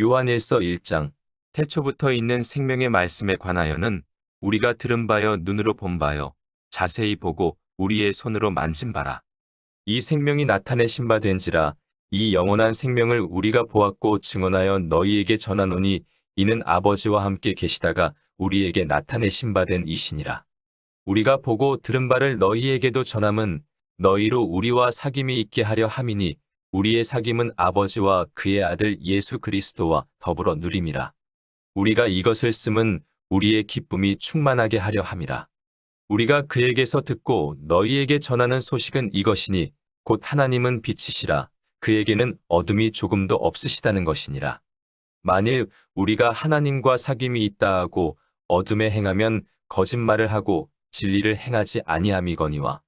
요한일서 1장 태초부터 있는 생명의 말씀에 관하여는 우리가 들은 바요 눈으로 본 바요 자세히 보고 우리의 손으로 만진 바라. 이 생명이 나타내신 바 된지라. 이 영원한 생명을 우리가 보았고 증언하여 너희에게 전하노니 이는 아버지와 함께 계시다가 우리에게 나타내신 바 된 이시니라. 우리가 보고 들은 바를 너희에게도 전함은 너희로 우리와 사귐이 있게 하려 함이니 우리의 사귐은 아버지와 그의 아들 예수 그리스도와 더불어 누림이라. 우리가 이것을 쓰면 우리의 기쁨이 충만하게 하려 함이라. 우리가 그에게서 듣고 너희에게 전하는 소식은 이것이니 곧 하나님은 빛이시라. 그에게는 어둠이 조금도 없으시다는 것이니라. 만일 우리가 하나님과 사귐이 있다 하고 어둠에 행하면 거짓말을 하고 진리를 행하지 아니함이거니와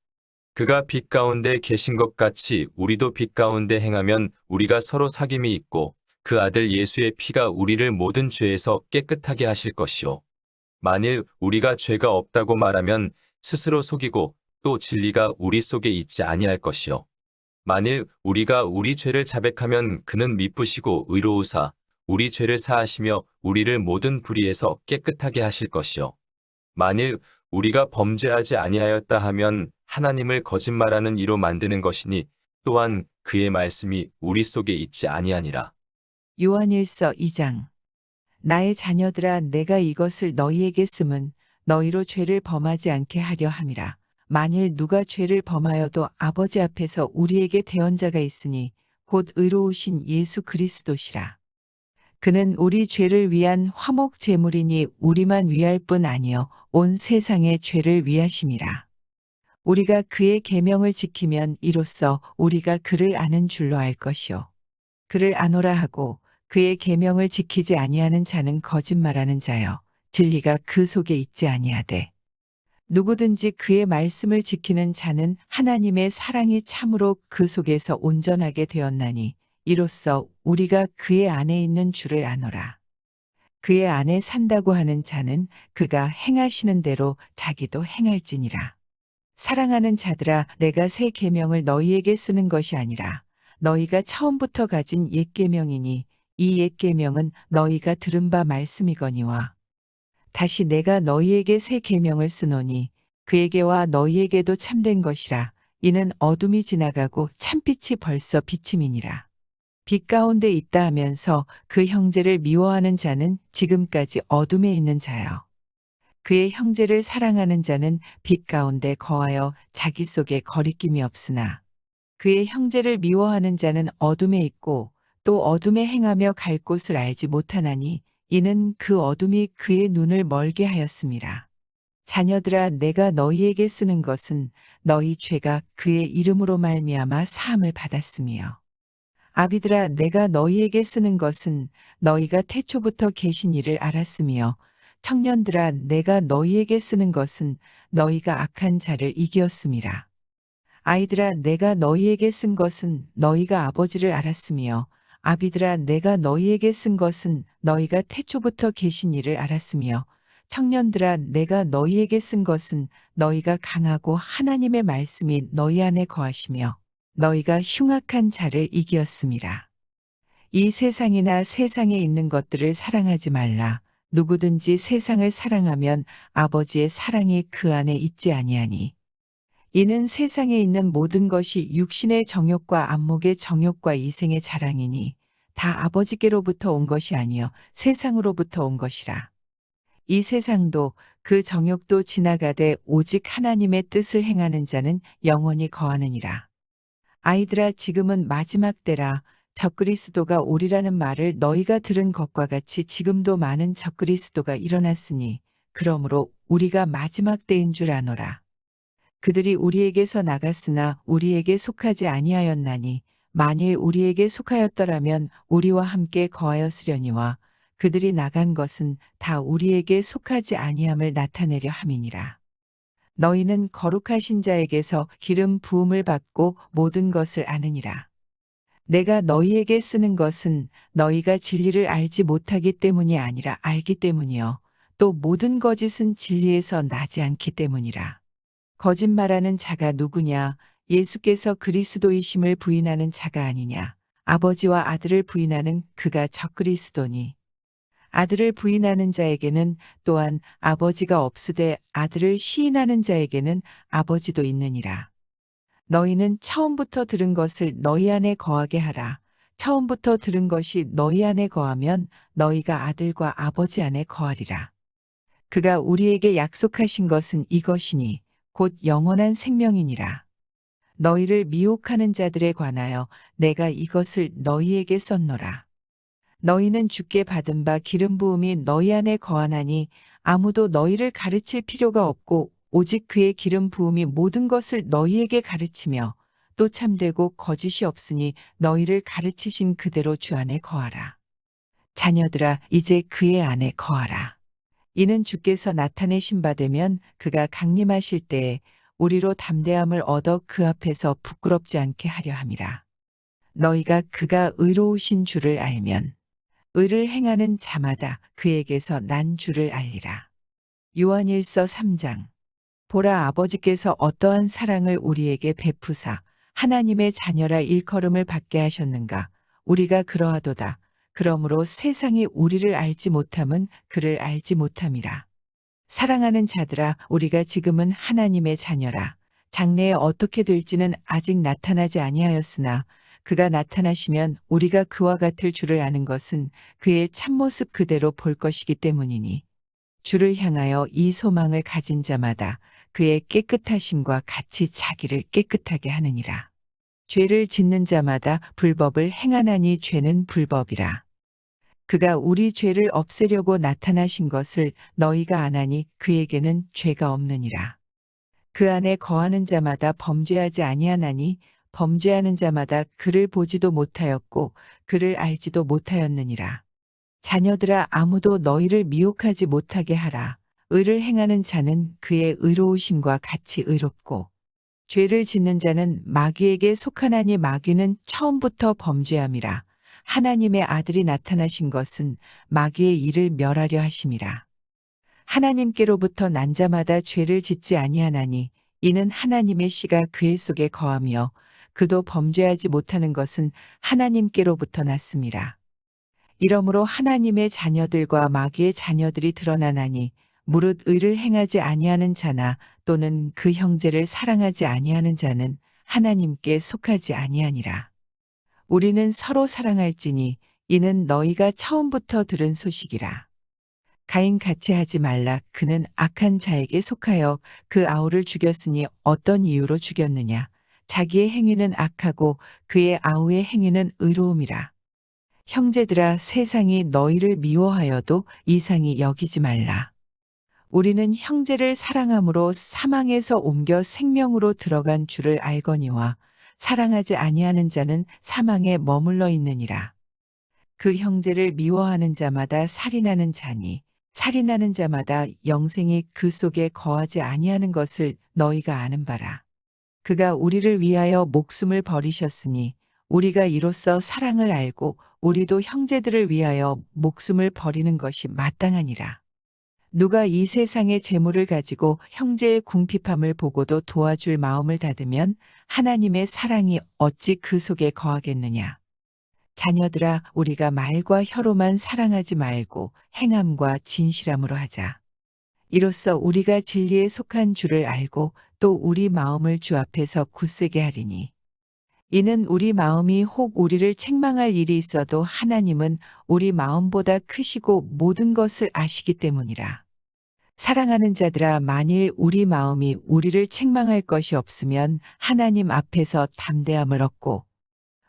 그가 빛 가운데 계신 것 같이 우리도 빛 가운데 행하면 우리가 서로 사귐이 있고 그 아들 예수의 피가 우리를 모든 죄에서 깨끗하게 하실 것이요. 만일 우리가 죄가 없다고 말하면 스스로 속이고 또 진리가 우리 속에 있지 아니할 것이요. 만일 우리가 우리 죄를 자백하면 그는 미쁘시고 의로우사 우리 죄를 사하시며 우리를 모든 불의에서 깨끗하게 하실 것이요. 만일 우리가 범죄하지 아니하였다 하면 하나님을 거짓말하는 이로 만드는 것이니 또한 그의 말씀이 우리 속에 있지 아니하니라. 요한일서 2장. 나의 자녀들아, 내가 이것을 너희에게 쓰면 너희로 죄를 범하지 않게 하려 함이라. 만일 누가 죄를 범하여도 아버지 앞에서 우리에게 대언자가 있으니 곧 의로우신 예수 그리스도시라. 그는 우리 죄를 위한 화목 제물이니 우리만 위할 뿐 아니요 온 세상의 죄를 위하심이라. 우리가 그의 계명을 지키면 이로써 우리가 그를 아는 줄로 알 것이요. 그를 아노라 하고 그의 계명을 지키지 아니하는 자는 거짓말하는 자요 진리가 그 속에 있지 아니하되 누구든지 그의 말씀을 지키는 자는 하나님의 사랑이 참으로 그 속에서 온전하게 되었나니 이로써 우리가 그의 안에 있는 줄을 아노라. 그의 안에 산다고 하는 자는 그가 행하시는 대로 자기도 행할지니라. 사랑하는 자들아, 내가 새 계명을 너희에게 쓰는 것이 아니라 너희가 처음부터 가진 옛 계명이니 이 옛 계명은 너희가 들은 바 말씀이거니와 다시 내가 너희에게 새 계명을 쓰노니 그에게와 너희에게도 참된 것이라. 이는 어둠이 지나가고 참빛이 벌써 비침이니라. 빛 가운데 있다 하면서 그 형제를 미워하는 자는 지금까지 어둠에 있는 자요. 그의 형제를 사랑하는 자는 빛 가운데 거하여 자기 속에 거리낌이 없으나 그의 형제를 미워하는 자는 어둠에 있고 또 어둠에 행하며 갈 곳을 알지 못하나니 이는 그 어둠이 그의 눈을 멀게 하였음이라. 자녀들아, 내가 너희에게 쓰는 것은 너희 죄가 그의 이름으로 말미암아 사함을 받았으며 아비들아, 내가 너희에게 쓰는 것은 너희가 태초부터 계신 이를 알았으며 청년들아, 내가 너희에게 쓰는 것은 너희가 악한 자를 이기었음이라. 아이들아, 내가 너희에게 쓴 것은 너희가 아버지를 알았으며 아비들아, 내가 너희에게 쓴 것은 너희가 태초부터 계신 이를 알았으며 청년들아, 내가 너희에게 쓴 것은 너희가 강하고 하나님의 말씀이 너희 안에 거하시며 너희가 흉악한 자를 이기었음이라. 이 세상이나 세상에 있는 것들을 사랑하지 말라. 누구든지 세상을 사랑하면 아버지의 사랑이 그 안에 있지 아니하니. 이는 세상에 있는 모든 것이 육신의 정욕과 안목의 정욕과 이생의 자랑이니 다 아버지께로부터 온 것이 아니요 세상으로부터 온 것이라. 이 세상도 그 정욕도 지나가되 오직 하나님의 뜻을 행하는 자는 영원히 거하느니라. 아이들아, 지금은 마지막 때라. 적그리스도가 오리라는 말을 너희가 들은 것과 같이 지금도 많은 적그리스도가 일어났으니 그러므로 우리가 마지막 때인 줄 아노라. 그들이 우리에게서 나갔으나 우리에게 속하지 아니하였나니 만일 우리에게 속하였더라면 우리와 함께 거하였으려니와 그들이 나간 것은 다 우리에게 속하지 아니함을 나타내려 함이니라. 너희는 거룩하신 자에게서 기름 부음을 받고 모든 것을 아느니라. 내가 너희에게 쓰는 것은 너희가 진리를 알지 못하기 때문이 아니라 알기 때문이요 또 모든 거짓은 진리에서 나지 않기 때문이라. 거짓말하는 자가 누구냐? 예수께서 그리스도이심을 부인하는 자가 아니냐? 아버지와 아들을 부인하는 그가 적그리스도니 아들을 부인하는 자에게는 또한 아버지가 없으되 아들을 시인하는 자에게는 아버지도 있느니라. 너희는 처음부터 들은 것을 너희 안에 거하게 하라. 처음부터 들은 것이 너희 안에 거하면 너희가 아들과 아버지 안에 거하리라. 그가 우리에게 약속하신 것은 이것이니 곧 영원한 생명이니라. 너희를 미혹하는 자들에 관하여 내가 이것을 너희에게 썼노라. 너희는 주께 받은 바 기름 부음이 너희 안에 거하나니 아무도 너희를 가르칠 필요가 없고 오직 그의 기름 부음이 모든 것을 너희에게 가르치며 또 참되고 거짓이 없으니 너희를 가르치신 그대로 주 안에 거하라. 자녀들아 이제 그의 안에 거하라. 이는 주께서 나타내신 바 되면 그가 강림하실 때에 우리로 담대함을 얻어 그 앞에서 부끄럽지 않게 하려 함이라. 너희가 그가 의로우신 줄을 알면 의를 행하는 자마다 그에게서 난 줄을 알리라. 요한일서 3장. 보라 아버지께서 어떠한 사랑을 우리에게 베푸사 하나님의 자녀라 일컬음을 받게 하셨는가. 우리가 그러하도다. 그러므로 세상이 우리를 알지 못함은 그를 알지 못함이라. 사랑하는 자들아 우리가 지금은 하나님의 자녀라. 장래에 어떻게 될지는 아직 나타나지 아니하였으나 그가 나타나시면 우리가 그와 같을 줄을 아는 것은 그의 참모습 그대로 볼 것이기 때문이니 주를 향하여 이 소망을 가진 자마다 그의 깨끗하심과 같이 자기를 깨끗하게 하느니라. 죄를 짓는 자마다 불법을 행하나니 죄는 불법이라. 그가 우리 죄를 없애려고 나타나신 것을 너희가 아나니 그에게는 죄가 없느니라. 그 안에 거하는 자마다 범죄하지 아니하나니 범죄하는 자마다 그를 보지도 못하였고 그를 알지도 못하였느니라. 자녀들아 아무도 너희를 미혹하지 못하게 하라. 의를 행하는 자는 그의 의로우심과 같이 의롭고 죄를 짓는 자는 마귀에게 속하나니 마귀는 처음부터 범죄함이라. 하나님의 아들이 나타나신 것은 마귀의 일을 멸하려 하심이라. 하나님께로부터 난 자마다 죄를 짓지 아니하나니 이는 하나님의 씨가 그의 속에 거하며 그도 범죄하지 못하는 것은 하나님께로부터 났음이라. 이러므로 하나님의 자녀들과 마귀의 자녀들이 드러나나니 무릇 의를 행하지 아니하는 자나 또는 그 형제를 사랑하지 아니하는 자는 하나님께 속하지 아니하니라. 우리는 서로 사랑할지니 이는 너희가 처음부터 들은 소식이라. 가인 같이 하지 말라. 그는 악한 자에게 속하여 그 아우를 죽였으니 어떤 이유로 죽였느냐. 자기의 행위는 악하고 그의 아우의 행위는 의로움이라. 형제들아 세상이 너희를 미워하여도 이상히 여기지 말라. 우리는 형제를 사랑함으로 사망에서 옮겨 생명으로 들어간 줄을 알거니와 사랑하지 아니하는 자는 사망에 머물러 있느니라. 그 형제를 미워하는 자마다 살인하는 자니 살인하는 자마다 영생이 그 속에 거하지 아니하는 것을 너희가 아는 바라. 그가 우리를 위하여 목숨을 버리셨으니 우리가 이로써 사랑을 알고 우리도 형제들을 위하여 목숨을 버리는 것이 마땅하니라. 누가 이 세상의 재물을 가지고 형제의 궁핍함을 보고도 도와줄 마음을 닫으면 하나님의 사랑이 어찌 그 속에 거하겠느냐. 자녀들아 우리가 말과 혀로만 사랑하지 말고 행함과 진실함으로 하자. 이로써 우리가 진리에 속한 줄을 알고 또 우리 마음을 주 앞에서 굳세게 하리니 이는 우리 마음이 혹 우리를 책망할 일이 있어도 하나님은 우리 마음보다 크시고 모든 것을 아시기 때문이라. 사랑하는 자들아 만일 우리 마음이 우리를 책망할 것이 없으면 하나님 앞에서 담대함을 얻고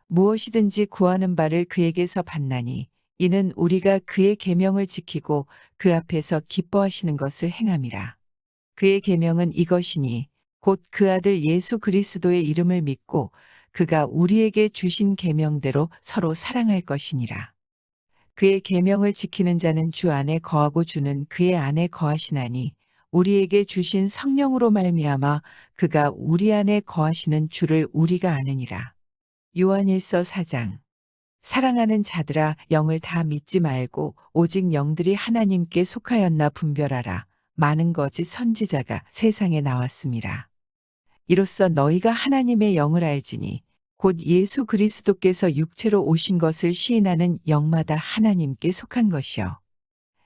무엇이든지 구하는 바를 그에게서 받나니 이는 우리가 그의 계명을 지키고 그 앞에서 기뻐하시는 것을 행함이라. 그의 계명은 이것이니 곧 그 아들 예수 그리스도의 이름을 믿고 그가 우리에게 주신 계명대로 서로 사랑할 것이니라. 그의 계명을 지키는 자는 주 안에 거하고 주는 그의 안에 거하시나니 우리에게 주신 성령으로 말미암아 그가 우리 안에 거하시는 주를 우리가 아느니라. 요한일서 4장. 사랑하는 자들아 영을 다 믿지 말고 오직 영들이 하나님께 속하였나 분별하라. 많은 거짓 선지자가 세상에 나왔음이라. 이로써 너희가 하나님의 영을 알지니 곧 예수 그리스도께서 육체로 오신 것을 시인하는 영마다 하나님께 속한 것이요.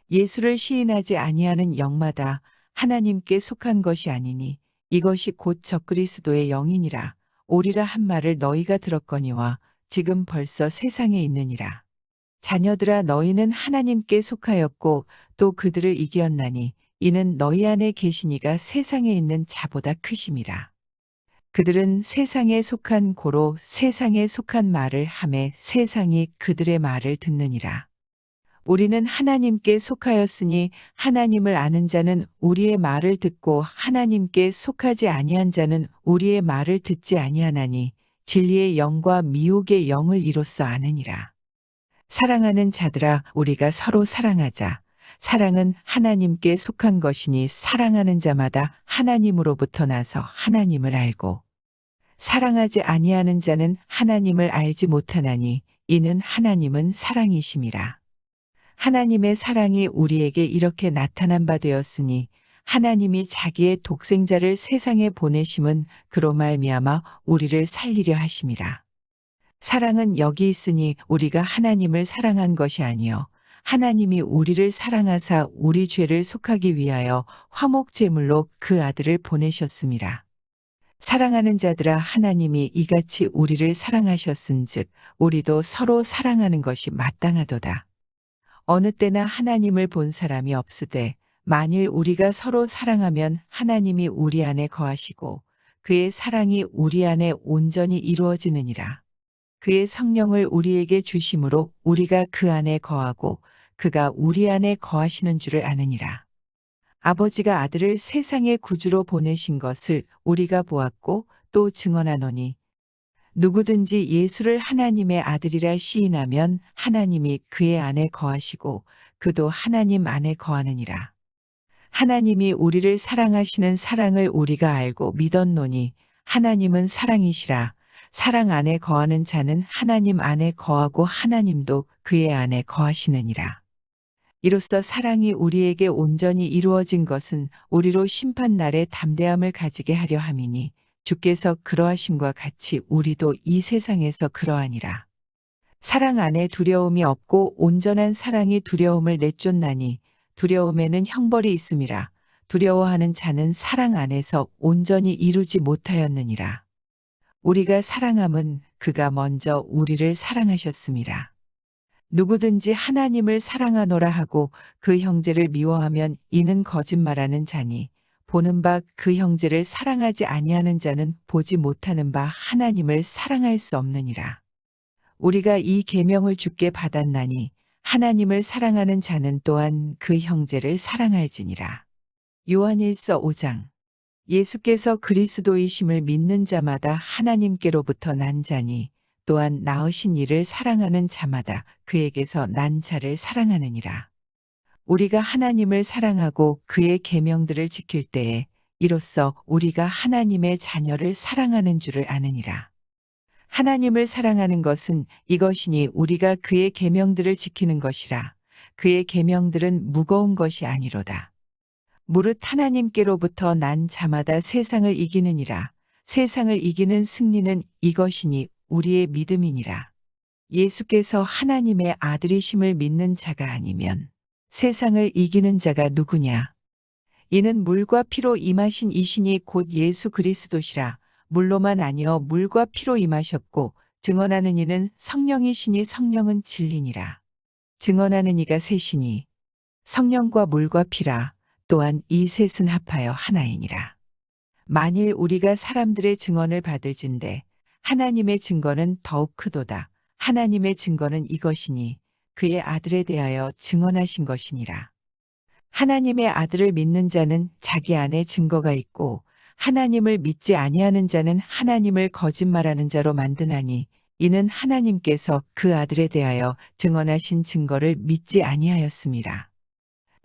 예수를 시인하지 아니하는 영마다 하나님께 속한 것이 아니니 이것이 곧 적그리스도의 영이니라. 오리라 한 말을 너희가 들었거니와 지금 벌써 세상에 있느니라. 자녀들아 너희는 하나님께 속하였고 또 그들을 이기었나니 이는 너희 안에 계시니가 세상에 있는 자보다 크심이라. 그들은 세상에 속한 고로 세상에 속한 말을 하매 세상이 그들의 말을 듣느니라. 우리는 하나님께 속하였으니 하나님을 아는 자는 우리의 말을 듣고 하나님께 속하지 아니한 자는 우리의 말을 듣지 아니하나니 진리의 영과 미혹의 영을 이로써 아느니라. 사랑하는 자들아 우리가 서로 사랑하자. 사랑은 하나님께 속한 것이니 사랑하는 자마다 하나님으로부터 나서 하나님을 알고 사랑하지 아니하는 자는 하나님을 알지 못하나니 이는 하나님은 사랑이심이라. 하나님의 사랑이 우리에게 이렇게 나타난 바 되었으니 하나님이 자기의 독생자를 세상에 보내심은 그로 말미암아 우리를 살리려 하심이라. 사랑은 여기 있으니 우리가 하나님을 사랑한 것이 아니요 하나님이 우리를 사랑하사 우리 죄를 속하기 위하여 화목 제물로 그 아들을 보내셨음이라. 사랑하는 자들아 하나님이 이같이 우리를 사랑하셨은즉 우리도 서로 사랑하는 것이 마땅하도다. 어느 때나 하나님을 본 사람이 없으되 만일 우리가 서로 사랑하면 하나님이 우리 안에 거하시고 그의 사랑이 우리 안에 온전히 이루어지느니라. 그의 성령을 우리에게 주심으로 우리가 그 안에 거하고 그가 우리 안에 거하시는 줄을 아느니라. 아버지가 아들을 세상의 구주로 보내신 것을 우리가 보았고 또 증언하노니 누구든지 예수를 하나님의 아들이라 시인하면 하나님이 그의 안에 거하시고 그도 하나님 안에 거하느니라. 하나님이 우리를 사랑하시는 사랑을 우리가 알고 믿었노니 하나님은 사랑이시라. 사랑 안에 거하는 자는 하나님 안에 거하고 하나님도 그의 안에 거하시느니라. 이로써 사랑이 우리에게 온전히 이루어진 것은 우리로 심판날에 담대함을 가지게 하려 함이니 주께서 그러하심과 같이 우리도 이 세상에서 그러하니라. 사랑 안에 두려움이 없고 온전한 사랑이 두려움을 내쫓나니 두려움에는 형벌이 있음이라. 두려워하는 자는 사랑 안에서 온전히 이루지 못하였느니라. 우리가 사랑함은 그가 먼저 우리를 사랑하셨음이라. 누구든지 하나님을 사랑하노라 하고 그 형제를 미워하면 이는 거짓말하는 자니 보는 바 그 형제를 사랑하지 아니하는 자는 보지 못하는 바 하나님을 사랑할 수 없느니라. 우리가 이 계명을 주께 받았나니 하나님을 사랑하는 자는 또한 그 형제를 사랑할지니라. 요한일서 5장. 예수께서 그리스도이심을 믿는 자마다 하나님께로부터 난 자니 또한 낳으신 이를 사랑하는 자마다 그에게서 난 자를 사랑하느니라. 우리가 하나님을 사랑하고 그의 계명들을 지킬 때에 이로써 우리가 하나님의 자녀를 사랑하는 줄을 아느니라. 하나님을 사랑하는 것은 이것이니 우리가 그의 계명들을 지키는 것이라. 그의 계명들은 무거운 것이 아니로다. 무릇 하나님께로부터 난 자마다 세상을 이기느니라. 세상을 이기는 승리는 이것이니 우리의 믿음이니라. 예수께서 하나님의 아들이심을 믿는 자가 아니면 세상을 이기는 자가 누구냐? 이는 물과 피로 임하신 이신이 곧 예수 그리스도시라. 물로만 아니여 물과 피로 임하셨고 증언하는 이는 성령이시니 성령은 진리니라. 증언하는 이가 셋이니 성령과 물과 피라. 또한 이 셋은 합하여 하나이니라. 만일 우리가 사람들의 증언을 받을진대 하나님의 증거는 더욱 크도다. 하나님의 증거는 이것이니 그의 아들에 대하여 증언하신 것이니라. 하나님의 아들을 믿는 자는 자기 안에 증거가 있고 하나님을 믿지 아니하는 자는 하나님을 거짓말하는 자로 만드나니 이는 하나님께서 그 아들에 대하여 증언하신 증거를 믿지 아니하였음이라.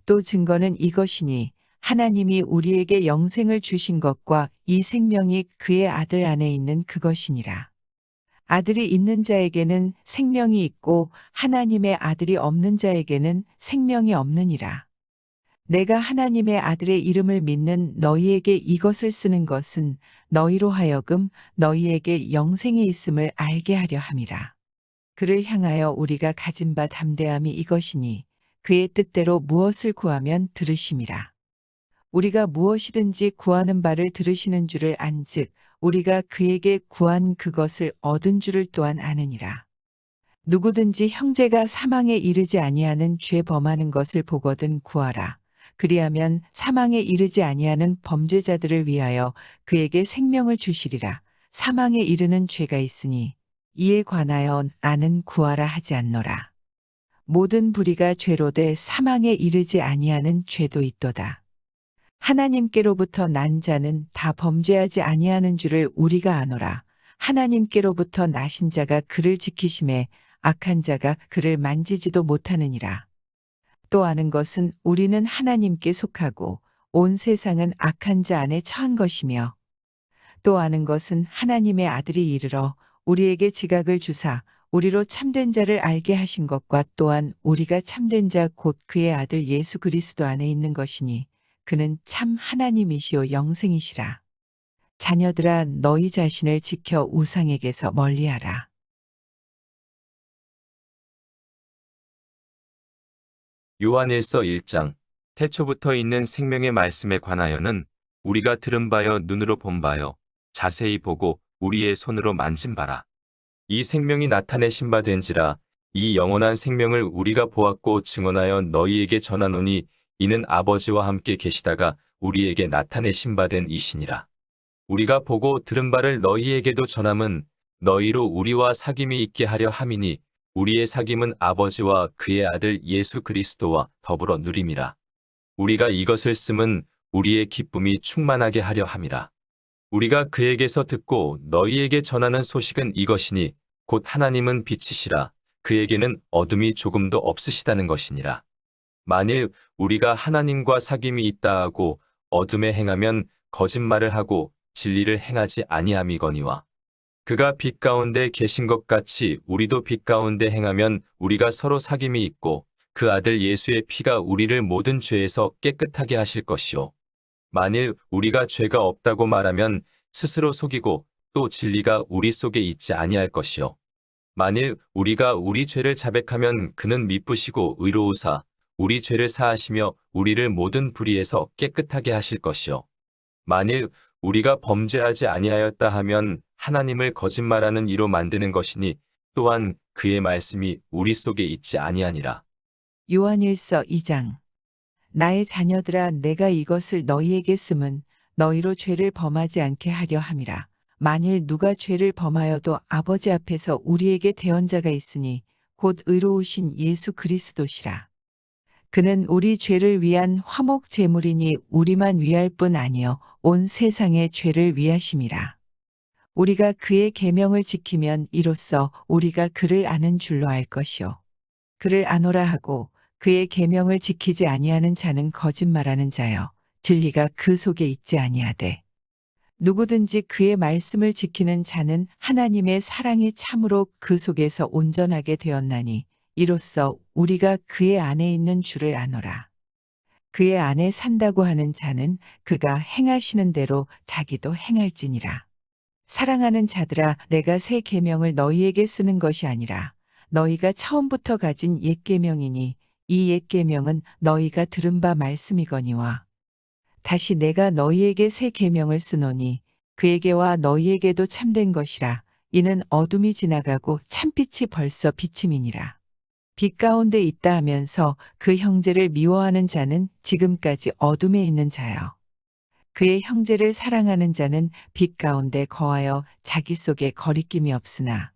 또 증거는 이것이니 하나님이 우리에게 영생을 주신 것과 이 생명이 그의 아들 안에 있는 그것이니라. 아들이 있는 자에게는 생명이 있고 하나님의 아들이 없는 자에게는 생명이 없느니라. 내가 하나님의 아들의 이름을 믿는 너희에게 이것을 쓰는 것은 너희로 하여금 너희에게 영생이 있음을 알게 하려 함이라. 그를 향하여 우리가 가진 바 담대함이 이것이니 그의 뜻대로 무엇을 구하면 들으심이라. 우리가 무엇이든지 구하는 바를 들으시는 줄을 안즉 우리가 그에게 구한 그것을 얻은 줄을 또한 아느니라. 누구든지 형제가 사망에 이르지 아니하는 죄 범하는 것을 보거든 구하라. 그리하면 사망에 이르지 아니하는 범죄자들을 위하여 그에게 생명을 주시리라. 사망에 이르는 죄가 있으니 이에 관하여 나는 구하라 하지 않노라. 모든 불의가 죄로 돼 사망에 이르지 아니하는 죄도 있도다. 하나님께로부터 난 자는 다 범죄하지 아니하는 줄을 우리가 아노라. 하나님께로부터 나신 자가 그를 지키심에 악한 자가 그를 만지지도 못하느니라. 또 아는 것은 우리는 하나님께 속하고 온 세상은 악한 자 안에 처한 것이며 또 아는 것은 하나님의 아들이 이르러 우리에게 지각을 주사 우리로 참된 자를 알게 하신 것과 또한 우리가 참된 자 곧 그의 아들 예수 그리스도 안에 있는 것이니 그는 참 하나님이시요 영생이시라. 자녀들아 너희 자신을 지켜 우상에게서 멀리하라. 요한일서 1장. 태초부터 있는 생명의 말씀에 관하여는 우리가 들은 바요 눈으로 본 바요 자세히 보고 우리의 손으로 만진 바라. 이 생명이 나타내신 바 된지라. 이 영원한 생명을 우리가 보았고 증언하여 너희에게 전하노니 이는 아버지와 함께 계시다가 우리에게 나타내신 바 된 이시니라. 우리가 보고 들은 바를 너희에게도 전함은 너희로 우리와 사귐이 있게 하려 함이니 우리의 사귐은 아버지와 그의 아들 예수 그리스도와 더불어 누림이라. 우리가 이것을 쓰면 우리의 기쁨이 충만하게 하려 함이라. 우리가 그에게서 듣고 너희에게 전하는 소식은 이것이니 곧 하나님은 빛이시라. 그에게는 어둠이 조금도 없으시다는 것이니라. 만일 우리가 하나님과 사귐이 있다 하고 어둠에 행하면 거짓말을 하고 진리를 행하지 아니함이거니와 그가 빛 가운데 계신 것 같이 우리도 빛 가운데 행하면 우리가 서로 사귐이 있고 그 아들 예수의 피가 우리를 모든 죄에서 깨끗하게 하실 것이요. 만일 우리가 죄가 없다고 말하면 스스로 속이고 또 진리가 우리 속에 있지 아니할 것이요. 만일 우리가 우리 죄를 자백하면 그는 미쁘시고 의로우사 우리 죄를 사하시며 우리를 모든 불의에서 깨끗하게 하실 것이요. 만일 우리가 범죄하지 아니하였다 하면 하나님을 거짓말하는 이로 만드는 것이니 또한 그의 말씀이 우리 속에 있지 아니하니라. 요한일서 2장. 나의 자녀들아 내가 이것을 너희에게 쓰면 너희로 죄를 범하지 않게 하려 함이라. 만일 누가 죄를 범하여도 아버지 앞에서 우리에게 대언자가 있으니 곧 의로우신 예수 그리스도시라. 그는 우리 죄를 위한 화목 제물이니 우리만 위할 뿐 아니요 온 세상의 죄를 위하심이라. 우리가 그의 계명을 지키면 이로써 우리가 그를 아는 줄로 알 것이요. 그를 아노라 하고 그의 계명을 지키지 아니하는 자는 거짓말하는 자요 진리가 그 속에 있지 아니하되 누구든지 그의 말씀을 지키는 자는 하나님의 사랑이 참으로 그 속에서 온전하게 되었나니 이로써 우리가 그의 안에 있는 줄을 아노라. 그의 안에 산다고 하는 자는 그가 행하시는 대로 자기도 행할지니라. 사랑하는 자들아 내가 새 계명을 너희에게 쓰는 것이 아니라 너희가 처음부터 가진 옛 계명이니 이 옛 계명은 너희가 들은 바 말씀이거니와 다시 내가 너희에게 새 계명을 쓰노니 그에게와 너희에게도 참된 것이라. 이는 어둠이 지나가고 참빛이 벌써 비침이니라. 빛 가운데 있다 하면서 그 형제를 미워하는 자는 지금까지 어둠에 있는 자요. 그의 형제를 사랑하는 자는 빛 가운데 거하여 자기 속에 거리낌이 없으나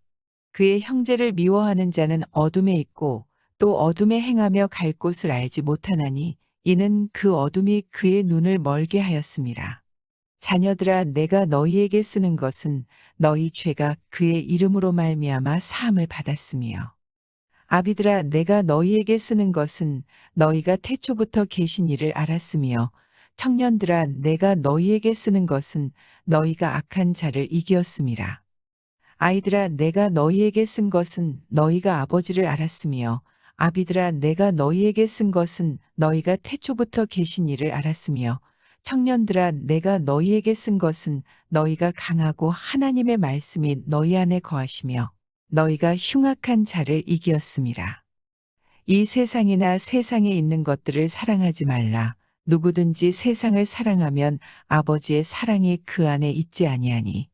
그의 형제를 미워하는 자는 어둠에 있고 또 어둠에 행하며 갈 곳을 알지 못하나니 이는 그 어둠이 그의 눈을 멀게 하였음이라. 자녀들아 내가 너희에게 쓰는 것은 너희 죄가 그의 이름으로 말미암아 사함을 받았으며 아비들아 내가 너희에게 쓰는 것은 너희가 태초부터 계신 이를 알았으며 청년들아 내가 너희에게 쓰는 것은 너희가 악한 자를 이기었음이라. 아이들아 내가 너희에게 쓴 것은 너희가 아버지를 알았으며 아비들아 내가 너희에게 쓴 것은 너희가 태초부터 계신 이를 알았으며 청년들아 내가 너희에게 쓴 것은 너희가 강하고 하나님의 말씀이 너희 안에 거하시며 너희가 흉악한 자를 이기었음이라. 이 세상이나 세상에 있는 것들을 사랑하지 말라. 누구든지 세상을 사랑하면 아버지의 사랑이 그 안에 있지 아니하니.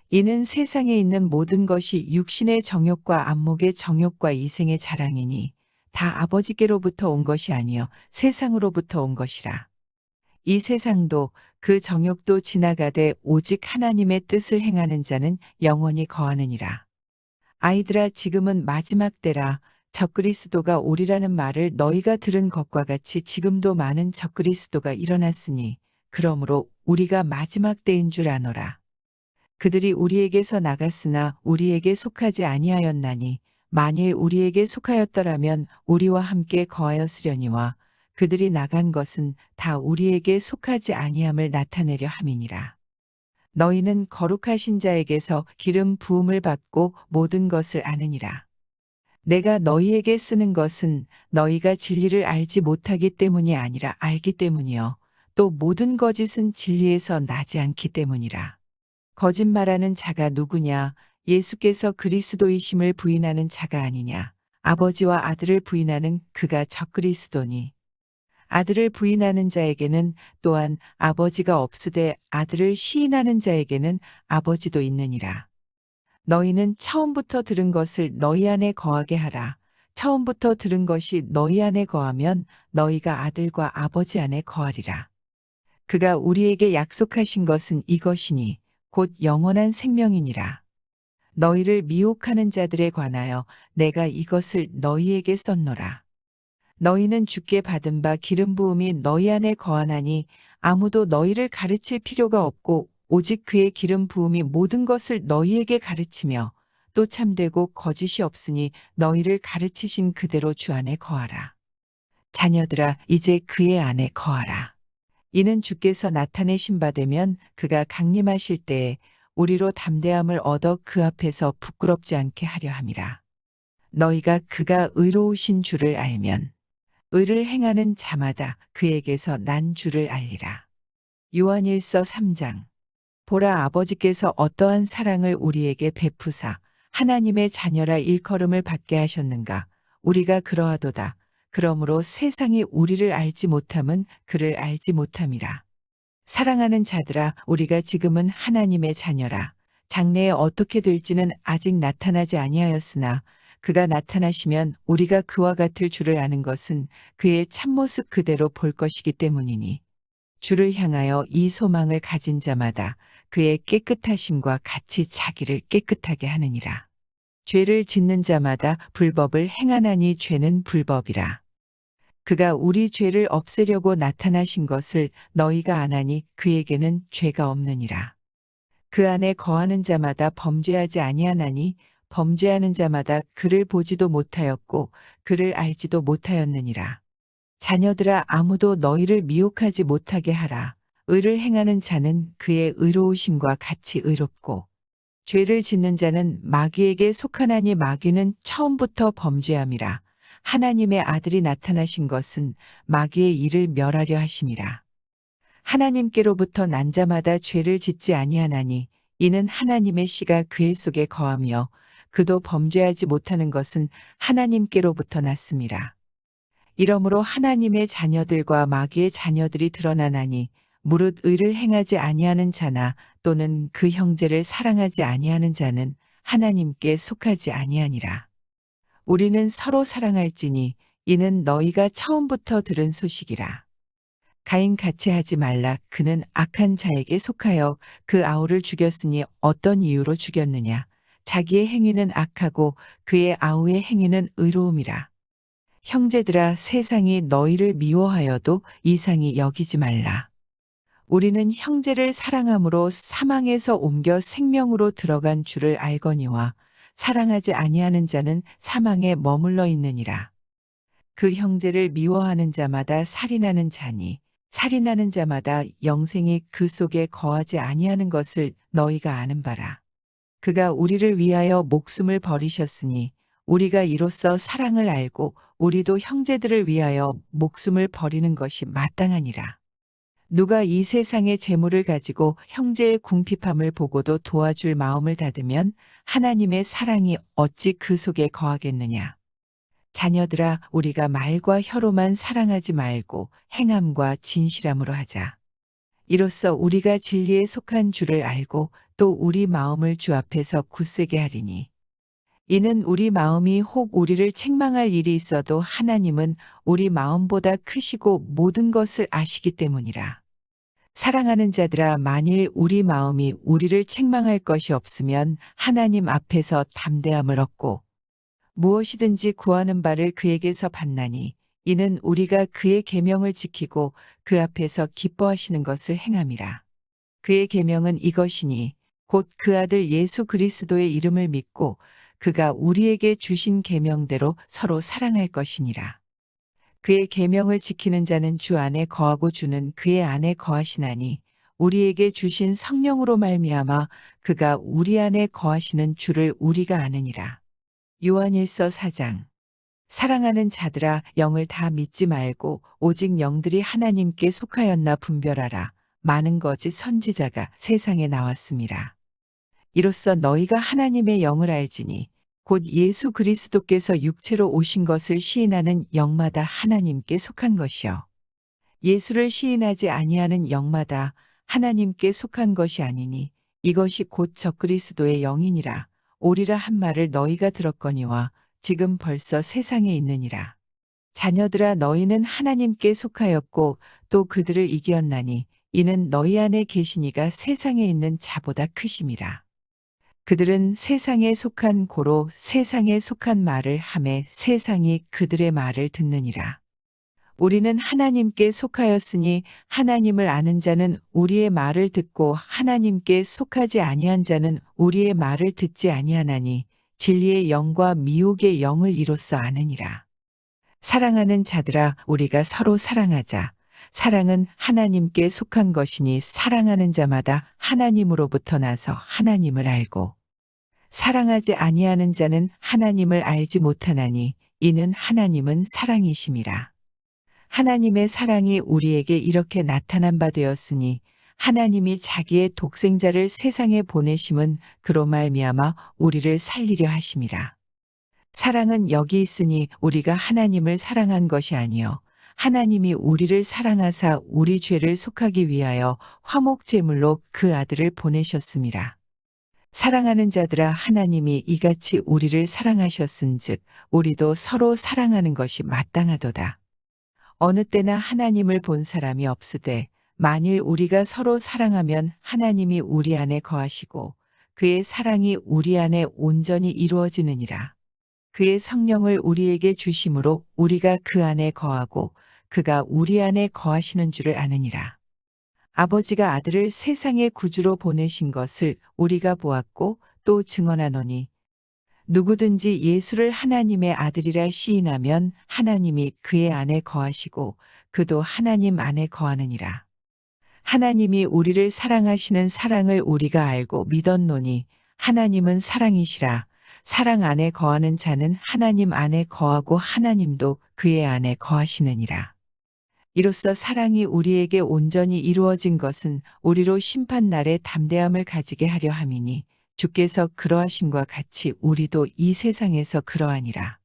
이는 세상에 있는 모든 것이 육신의 정욕과 안목의 정욕과 이생의 자랑이니 다 아버지께로부터 온 것이 아니요 세상으로부터 온 것이라. 이 세상도 그 정욕도 지나가되 오직 하나님의 뜻을 행하는 자는 영원히 거하느니라. 아이들아 지금은 마지막 때라. 적그리스도가 오리라는 말을 너희가 들은 것과 같이 지금도 많은 적그리스도가 일어났으니 그러므로 우리가 마지막 때인 줄 아노라. 그들이 우리에게서 나갔으나 우리에게 속하지 아니하였나니 만일 우리에게 속하였더라면 우리와 함께 거하였으려니와 그들이 나간 것은 다 우리에게 속하지 아니함을 나타내려 함이니라. 너희는 거룩하신 자에게서 기름 부음을 받고 모든 것을 아느니라. 내가 너희에게 쓰는 것은 너희가 진리를 알지 못하기 때문이 아니라 알기 때문이요. 또 모든 거짓은 진리에서 나지 않기 때문이라. 거짓말하는 자가 누구냐? 예수께서 그리스도이심을 부인하는 자가 아니냐? 아버지와 아들을 부인하는 그가 적그리스도니. 아들을 부인하는 자에게는 또한 아버지가 없으되 아들을 시인하는 자에게는 아버지도 있느니라. 너희는 처음부터 들은 것을 너희 안에 거하게 하라. 처음부터 들은 것이 너희 안에 거하면 너희가 아들과 아버지 안에 거하리라. 그가 우리에게 약속하신 것은 이것이니 곧 영원한 생명이니라. 너희를 미혹하는 자들에 관하여 내가 이것을 너희에게 썼노라. 너희는 주께 받은 바 기름 부음이 너희 안에 거하나니 아무도 너희를 가르칠 필요가 없고 오직 그의 기름 부음이 모든 것을 너희에게 가르치며 또 참되고 거짓이 없으니 너희를 가르치신 그대로 주 안에 거하라. 자녀들아 이제 그의 안에 거하라. 이는 주께서 나타내신 바 되면 그가 강림하실 때에 우리로 담대함을 얻어 그 앞에서 부끄럽지 않게 하려 함이라. 너희가 그가 의로우신 줄을 알면 의를 행하는 자마다 그에게서 난 줄을 알리라. 요한일서 3장. 보라 아버지께서 어떠한 사랑을 우리에게 베푸사 하나님의 자녀라 일컬음을 받게 하셨는가. 우리가 그러하도다. 그러므로 세상이 우리를 알지 못함은 그를 알지 못함이라. 사랑하는 자들아 우리가 지금은 하나님의 자녀라. 장래에 어떻게 될지는 아직 나타나지 아니하였으나 그가 나타나시면 우리가 그와 같을 줄을 아는 것은 그의 참모습 그대로 볼 것이기 때문이니 주를 향하여 이 소망을 가진 자마다 그의 깨끗하심과 같이 자기를 깨끗하게 하느니라. 죄를 짓는 자마다 불법을 행하나니 죄는 불법이라. 그가 우리 죄를 없애려고 나타나신 것을 너희가 아나니 그에게는 죄가 없느니라. 그 안에 거하는 자마다 범죄하지 아니하나니 범죄하는 자마다 그를 보지도 못하였고 그를 알지도 못하였느니라. 자녀들아 아무도 너희를 미혹하지 못하게 하라. 의를 행하는 자는 그의 의로우심과 같이 의롭고 죄를 짓는 자는 마귀에게 속하나니 마귀는 처음부터 범죄함이라. 하나님의 아들이 나타나신 것은 마귀의 일을 멸하려 하심이라. 하나님께로부터 난 자마다 죄를 짓지 아니하나니 이는 하나님의 씨가 그의 속에 거하며 그도 범죄하지 못하는 것은 하나님께로부터 났음이라. 이러므로 하나님의 자녀들과 마귀의 자녀들이 드러나나니 무릇 의를 행하지 아니하는 자나 또는 그 형제를 사랑하지 아니하는 자는 하나님께 속하지 아니하니라. 우리는 서로 사랑할지니 이는 너희가 처음부터 들은 소식이라. 가인 같이 하지 말라. 그는 악한 자에게 속하여 그 아우를 죽였으니 어떤 이유로 죽였느냐. 자기의 행위는 악하고 그의 아우의 행위는 의로움이라. 형제들아 세상이 너희를 미워하여도 이상히 여기지 말라. 우리는 형제를 사랑함으로 사망에서 옮겨 생명으로 들어간 줄을 알거니와 사랑하지 아니하는 자는 사망에 머물러 있느니라. 그 형제를 미워하는 자마다 살인하는 자니 살인하는 자마다 영생이 그 속에 거하지 아니하는 것을 너희가 아는 바라. 그가 우리를 위하여 목숨을 버리셨으니 우리가 이로써 사랑을 알고 우리도 형제들을 위하여 목숨을 버리는 것이 마땅하니라. 누가 이 세상의 재물을 가지고 형제의 궁핍함을 보고도 도와줄 마음을 닫으면 하나님의 사랑이 어찌 그 속에 거하겠느냐. 자녀들아, 우리가 말과 혀로만 사랑하지 말고 행함과 진실함으로 하자. 이로써 우리가 진리에 속한 줄을 알고 또 우리 마음을 주 앞에서 굳세게 하리니. 이는 우리 마음이 혹 우리를 책망할 일이 있어도 하나님은 우리 마음보다 크시고 모든 것을 아시기 때문이라. 사랑하는 자들아, 만일 우리 마음이 우리를 책망할 것이 없으면 하나님 앞에서 담대함을 얻고 무엇이든지 구하는 바를 그에게서 받나니 이는 우리가 그의 계명을 지키고 그 앞에서 기뻐하시는 것을 행함이라. 그의 계명은 이것이니 곧 그 아들 예수 그리스도의 이름을 믿고 그가 우리에게 주신 계명대로 서로 사랑할 것이니라. 그의 계명을 지키는 자는 주 안에 거하고 주는 그의 안에 거하시나니 우리에게 주신 성령으로 말미암아 그가 우리 안에 거하시는 주를 우리가 아느니라. 요한일서 4장. 사랑하는 자들아, 영을 다 믿지 말고 오직 영들이 하나님께 속하였나 분별하라. 많은 거짓 선지자가 세상에 나왔습니다. 이로써 너희가 하나님의 영을 알지니 곧 예수 그리스도께서 육체로 오신 것을 시인하는 영마다 하나님께 속한 것이요. 예수를 시인하지 아니하는 영마다 하나님께 속한 것이 아니니 이것이 곧 적그리스도의 영이니라. 오리라 한 말을 너희가 들었거니와 지금 벌써 세상에 있느니라. 자녀들아, 너희는 하나님께 속하였고 또 그들을 이기었나니 이는 너희 안에 계시니가 세상에 있는 자보다 크심이라. 그들은 세상에 속한 고로 세상에 속한 말을 하매 세상이 그들의 말을 듣느니라. 우리는 하나님께 속하였으니 하나님을 아는 자는 우리의 말을 듣고 하나님께 속하지 아니한 자는 우리의 말을 듣지 아니하나니 진리의 영과 미혹의 영을 이로써 아느니라. 사랑하는 자들아, 우리가 서로 사랑하자. 사랑은 하나님께 속한 것이니 사랑하는 자마다 하나님으로부터 나서 하나님을 알고 사랑하지 아니하는 자는 하나님을 알지 못하나니 이는 하나님은 사랑이심이라. 하나님의 사랑이 우리에게 이렇게 나타난 바 되었으니 하나님이 자기의 독생자를 세상에 보내심은 그로 말미암아 우리를 살리려 하심이라. 사랑은 여기 있으니 우리가 하나님을 사랑한 것이 아니요 하나님이 우리를 사랑하사 우리 죄를 속하기 위하여 화목 제물로 그 아들을 보내셨음이라. 사랑하는 자들아, 하나님이 이같이 우리를 사랑하셨은즉 우리도 서로 사랑하는 것이 마땅하도다. 어느 때나 하나님을 본 사람이 없으되 만일 우리가 서로 사랑하면 하나님이 우리 안에 거하시고 그의 사랑이 우리 안에 온전히 이루어지느니라. 그의 성령을 우리에게 주심으로 우리가 그 안에 거하고 그가 우리 안에 거하시는 줄을 아느니라. 아버지가 아들을 세상의 구주로 보내신 것을 우리가 보았고 또 증언하노니 누구든지 예수를 하나님의 아들이라 시인하면 하나님이 그의 안에 거하시고 그도 하나님 안에 거하느니라. 하나님이 우리를 사랑하시는 사랑을 우리가 알고 믿었노니 하나님은 사랑이시라. 사랑 안에 거하는 자는 하나님 안에 거하고 하나님도 그의 안에 거하시느니라. 이로써 사랑이 우리에게 온전히 이루어진 것은 우리로 심판날에 담대함을 가지게 하려 함이니 주께서 그러하심과 같이 우리도 이 세상에서 그러하니라.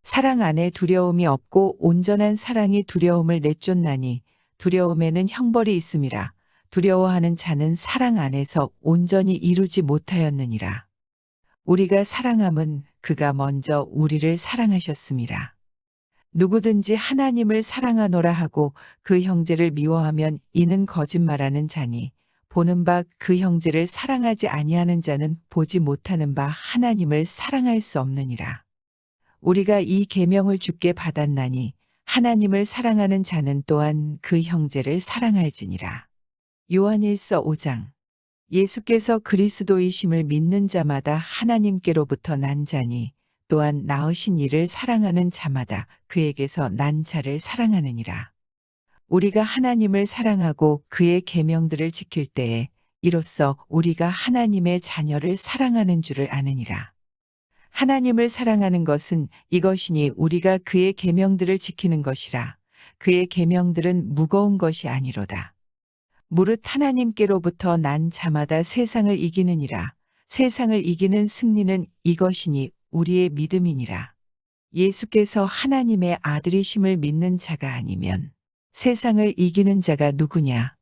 사랑 안에 두려움이 없고 온전한 사랑이 두려움을 내쫓나니 두려움에는 형벌이 있음이라. 두려워하는 자는 사랑 안에서 온전히 이루지 못하였느니라. 우리가 사랑함은 그가 먼저 우리를 사랑하셨음이라. 누구든지 하나님을 사랑하노라 하고 그 형제를 미워하면 이는 거짓말하는 자니 보는 바 그 형제를 사랑하지 아니하는 자는 보지 못하는 바 하나님을 사랑할 수 없느니라. 우리가 이 계명을 주께 받았나니 하나님을 사랑하는 자는 또한 그 형제를 사랑할지니라. 요한일서 5장. 예수께서 그리스도이심을 믿는 자마다 하나님께로부터 난 자니 또한 낳으신 이를 사랑하는 자마다 그에게서 난 자를 사랑하느니라. 우리가 하나님을 사랑하고 그의 계명들을 지킬 때에 이로써 우리가 하나님의 자녀를 사랑하는 줄을 아느니라. 하나님을 사랑하는 것은 이것이니 우리가 그의 계명들을 지키는 것이라. 그의 계명들은 무거운 것이 아니로다. 무릇 하나님께로부터 난 자마다 세상을 이기느니라. 세상을 이기는 승리는 이것이니 우리의 믿음이니라. 예수께서 하나님의 아들이심을 믿는 자가 아니면 세상을 이기는 자가 누구냐?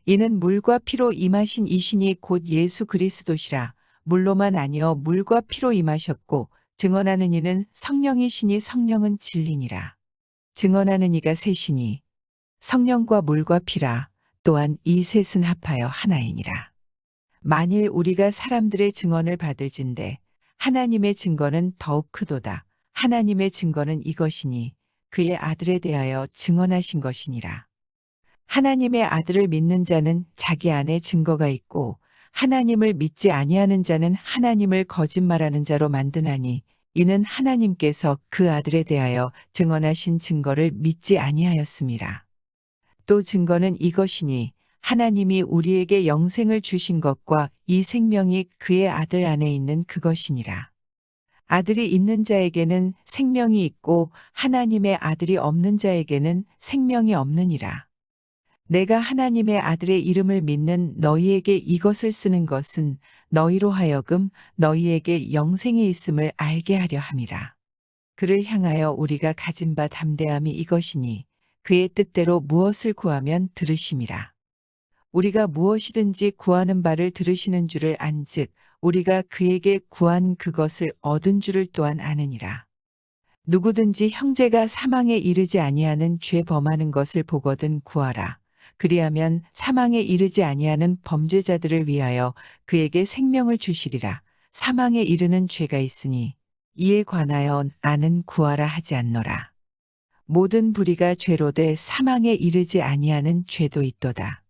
이는 물과 피로 임하신 이신이 곧 예수 그리스도시라. 물로만 아니여 물과 피로 임하셨고 증언하는 이는 성령이시니 성령은 진리니라. 증언하는 이가 셋이니 성령과 물과 피라. 또한 이 셋은 합하여 하나이니라. 만일 우리가 사람들의 증언을 받을진대 하나님의 증거는 더욱 크도다. 하나님의 증거는 이것이니 그의 아들에 대하여 증언하신 것이니라. 하나님의 아들을 믿는 자는 자기 안에 증거가 있고 하나님을 믿지 아니하는 자는 하나님을 거짓말하는 자로 만드나니 이는 하나님께서 그 아들에 대하여 증언하신 증거를 믿지 아니하였음이라. 또 증거는 이것이니 하나님이 우리에게 영생을 주신 것과 이 생명이 그의 아들 안에 있는 그것이니라. 아들이 있는 자에게는 생명이 있고 하나님의 아들이 없는 자에게는 생명이 없느니라. 내가 하나님의 아들의 이름을 믿는 너희에게 이것을 쓰는 것은 너희로 하여금 너희에게 영생이 있음을 알게 하려 함이라. 그를 향하여 우리가 가진 바 담대함이 이것이니 그의 뜻대로 무엇을 구하면 들으심이라. 우리가 무엇이든지 구하는 바를 들으시는 줄을 안즉 우리가 그에게 구한 그것을 얻은 줄을 또한 아느니라. 누구든지 형제가 사망에 이르지 아니하는 죄 범하는 것을 보거든 구하라. 그리하면 사망에 이르지 아니하는 범죄자들을 위하여 그에게 생명을 주시리라. 사망에 이르는 죄가 있으니 이에 관하여 나는 구하라 하지 않노라. 모든 불의가 죄로 돼 사망에 이르지 아니하는 죄도 있도다.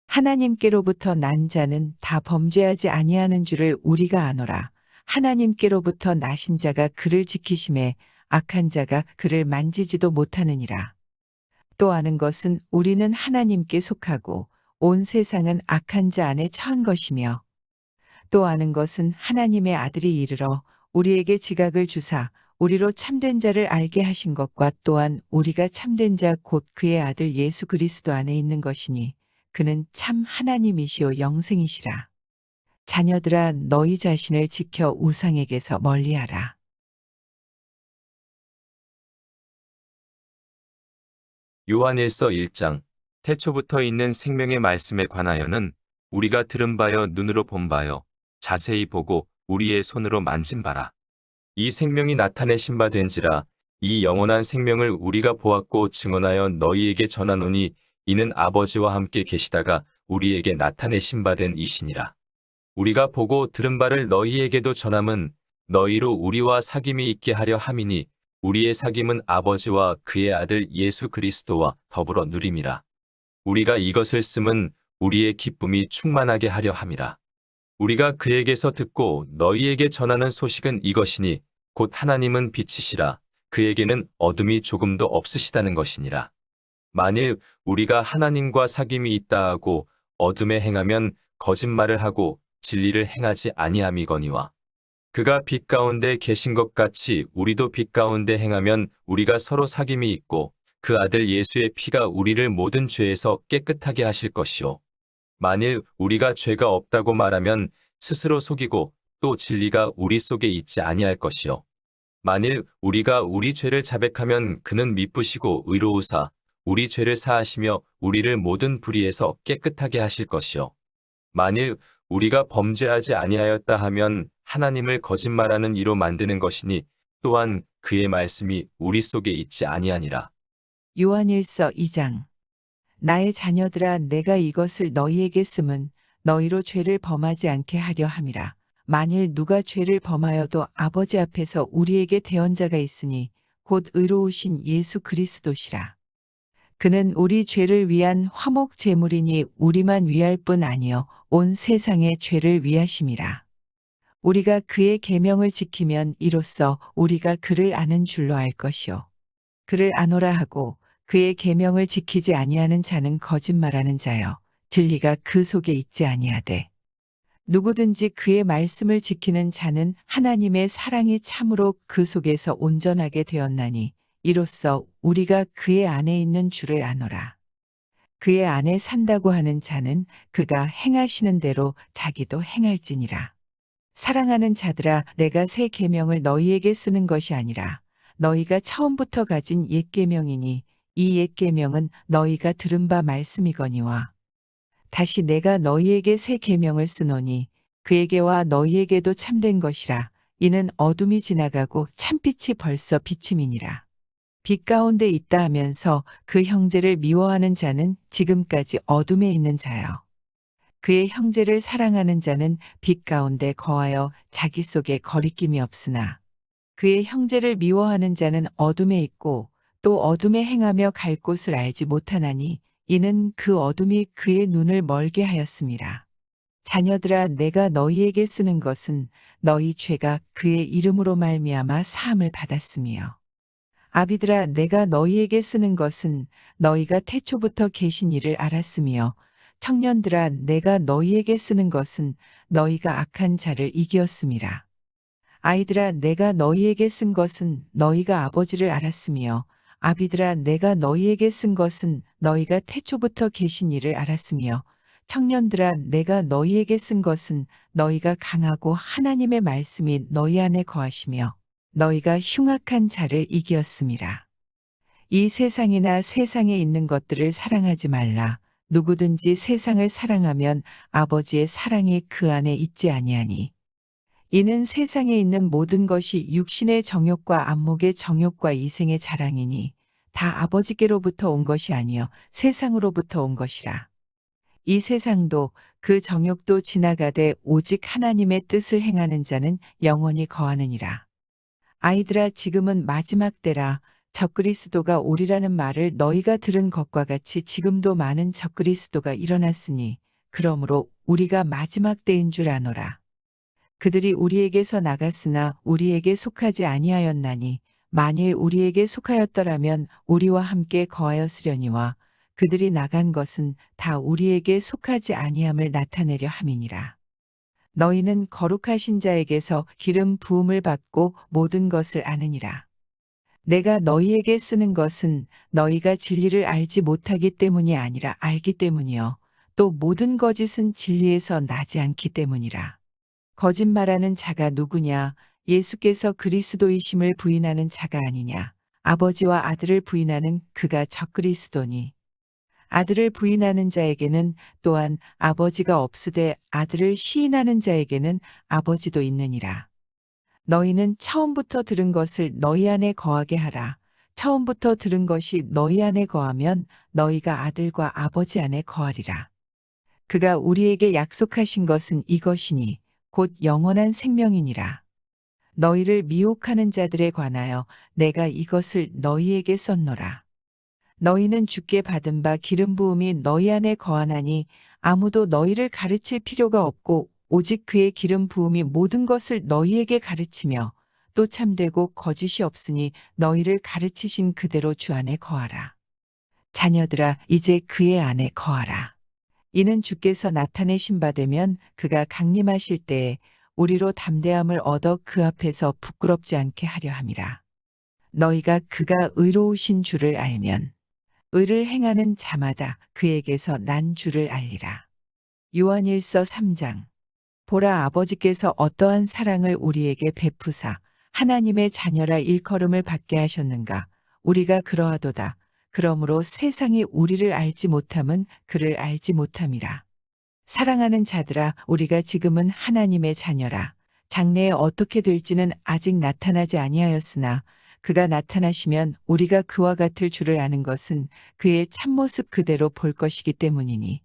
하나님께로부터 난 자는 다 범죄하지 아니하는 줄을 우리가 아노라. 하나님께로부터 나신 자가 그를 지키심에 악한 자가 그를 만지지도 못하느니라. 또 아는 것은 우리는 하나님께 속하고 온 세상은 악한 자 안에 처한 것이며 또 아는 것은 하나님의 아들이 이르러 우리에게 지각을 주사 우리로 참된 자를 알게 하신 것과 또한 우리가 참된 자 곧 그의 아들 예수 그리스도 안에 있는 것이니 그는 참 하나님이시오 영생이시라. 자녀들아 너희 자신을 지켜 우상에게서 멀리하라. 요한일서 1장 태초부터 있는 생명의 말씀에 관하여는 우리가 들은 바요 눈으로 본 바요 자세히 보고 우리의 손으로 만진 바라. 이 생명이 나타내신 바 된지라 이 영원한 생명을 우리가 보았고 증언하여 너희에게 전하노니 이는 아버지와 함께 계시다가 우리에게 나타내신 바 된 이시니라. 우리가 보고 들은 바를 너희에게도 전함은 너희로 우리와 사귐이 있게 하려 함이니 우리의 사귐은 아버지와 그의 아들 예수 그리스도와 더불어 누림이라. 우리가 이것을 쓰면 우리의 기쁨이 충만하게 하려 함이라. 우리가 그에게서 듣고 너희에게 전하는 소식은 이것이니 곧 하나님은 빛이시라. 그에게는 어둠이 조금도 없으시다는 것이니라. 만일 우리가 하나님과 사귐이 있다 하고 어둠에 행하면 거짓말을 하고 진리를 행하지 아니함이거니와 그가 빛 가운데 계신 것 같이 우리도 빛 가운데 행하면 우리가 서로 사귐이 있고 그 아들 예수의 피가 우리를 모든 죄에서 깨끗하게 하실 것이요. 만일 우리가 죄가 없다고 말하면 스스로 속이고 또 진리가 우리 속에 있지 아니할 것이요. 만일 우리가 우리 죄를 자백하면 그는 미쁘시고 의로우사 우리 죄를 사하시며 우리를 모든 불의에서 깨끗하게 하실 것이요. 만일 우리가 범죄하지 아니하였다 하면 하나님을 거짓말하는 이로 만드는 것이니 또한 그의 말씀이 우리 속에 있지 아니하니라. 요한일서 2장 나의 자녀들아 내가 이것을 너희에게 쓰면 너희로 죄를 범하지 않게 하려 함이라. 만일 누가 죄를 범하여도 아버지 앞에서 우리에게 대언자가 있으니 곧 의로우신 예수 그리스도시라. 그는 우리 죄를 위한 화목 제물이니 우리만 위할 뿐 아니요 온 세상의 죄를 위하심이라. 우리가 그의 계명을 지키면 이로써 우리가 그를 아는 줄로 알 것이요. 그를 아노라 하고 그의 계명을 지키지 아니하는 자는 거짓말하는 자요 진리가 그 속에 있지 아니하되 누구든지 그의 말씀을 지키는 자는 하나님의 사랑이 참으로 그 속에서 온전하게 되었나니 이로써 우리가 그의 안에 있는 줄을 아노라. 그의 안에 산다고 하는 자는 그가 행하시는 대로 자기도 행할지니라. 사랑하는 자들아, 내가 새 계명을 너희에게 쓰는 것이 아니라 너희가 처음부터 가진 옛 계명이니 이 옛 계명은 너희가 들은 바 말씀이거니와 다시 내가 너희에게 새 계명을 쓰노니 그에게와 너희에게도 참된 것이라. 이는 어둠이 지나가고 참빛이 벌써 비침이니라. 빛 가운데 있다 하면서 그 형제를 미워하는 자는 지금까지 어둠에 있는 자요. 그의 형제를 사랑하는 자는 빛 가운데 거하여 자기 속에 거리낌이 없으나 그의 형제를 미워하는 자는 어둠에 있고 또 어둠에 행하며 갈 곳을 알지 못하나니 이는 그 어둠이 그의 눈을 멀게 하였음이라. 자녀들아, 내가 너희에게 쓰는 것은 너희 죄가 그의 이름으로 말미암아 사함을 받았으며 아비들아, 내가 너희에게 쓰는 것은 너희가 태초부터 계신 이를 알았으며 청년들아, 내가 너희에게 쓰는 것은 너희가 악한 자를 이기었음이라. 아이들아, 내가 너희에게 쓴 것은 너희가 아버지를 알았으며 아비들아, 내가 너희에게 쓴 것은 너희가 태초부터 계신 이를 알았으며 청년들아, 내가 너희에게 쓴 것은 너희가 강하고 하나님의 말씀이 너희 안에 거하시며 너희가 흉악한 자를 이기었음이라. 이 세상이나 세상에 있는 것들을 사랑하지 말라. 누구든지 세상을 사랑하면 아버지의 사랑이 그 안에 있지 아니하니. 이는 세상에 있는 모든 것이 육신의 정욕과 안목의 정욕과 이생의 자랑이니 다 아버지께로부터 온 것이 아니요 세상으로부터 온 것이라. 이 세상도 그 정욕도 지나가되 오직 하나님의 뜻을 행하는 자는 영원히 거하느니라. 아이들아, 지금은 마지막 때라. 적그리스도가 오리라는 말을 너희가 들은 것과 같이 지금도 많은 적그리스도가 일어났으니 그러므로 우리가 마지막 때인 줄 아노라. 그들이 우리에게서 나갔으나 우리에게 속하지 아니하였나니 만일 우리에게 속하였더라면 우리와 함께 거하였으려니와 그들이 나간 것은 다 우리에게 속하지 아니함을 나타내려 함이니라. 너희는 거룩하신 자에게서 기름 부음을 받고 모든 것을 아느니라. 내가 너희에게 쓰는 것은 너희가 진리를 알지 못하기 때문이 아니라 알기 때문이요 또 모든 거짓은 진리에서 나지 않기 때문이라. 거짓말하는 자가 누구냐? 예수께서 그리스도이심을 부인하는 자가 아니냐? 아버지와 아들을 부인하는 그가 적그리스도니. 아들을 부인하는 자에게는 또한 아버지가 없으되 아들을 시인하는 자에게는 아버지도 있느니라. 너희는 처음부터 들은 것을 너희 안에 거하게 하라. 처음부터 들은 것이 너희 안에 거하면 너희가 아들과 아버지 안에 거하리라. 그가 우리에게 약속하신 것은 이것이니 곧 영원한 생명이니라. 너희를 미혹하는 자들에 관하여 내가 이것을 너희에게 썼노라. 너희는 주께 받은 바 기름 부음이 너희 안에 거하나니 아무도 너희를 가르칠 필요가 없고 오직 그의 기름 부음이 모든 것을 너희에게 가르치며 또 참되고 거짓이 없으니 너희를 가르치신 그대로 주 안에 거하라. 자녀들아, 이제 그의 안에 거하라. 이는 주께서 나타내신 바 되면 그가 강림하실 때에 우리로 담대함을 얻어 그 앞에서 부끄럽지 않게 하려 함이라. 너희가 그가 의로우신 줄을 알면 의를 행하는 자마다 그에게서 난 줄을 알리라. 요한일서 3장. 보라, 아버지께서 어떠한 사랑을 우리에게 베푸사 하나님의 자녀라 일컬음을 받게 하셨는가. 우리가 그러하도다. 그러므로 세상이 우리를 알지 못함은 그를 알지 못함이라. 사랑하는 자들아, 우리가 지금은 하나님의 자녀라. 장래에 어떻게 될지는 아직 나타나지 아니하였으나 그가 나타나시면 우리가 그와 같을 줄을 아는 것은 그의 참모습 그대로 볼 것이기 때문이니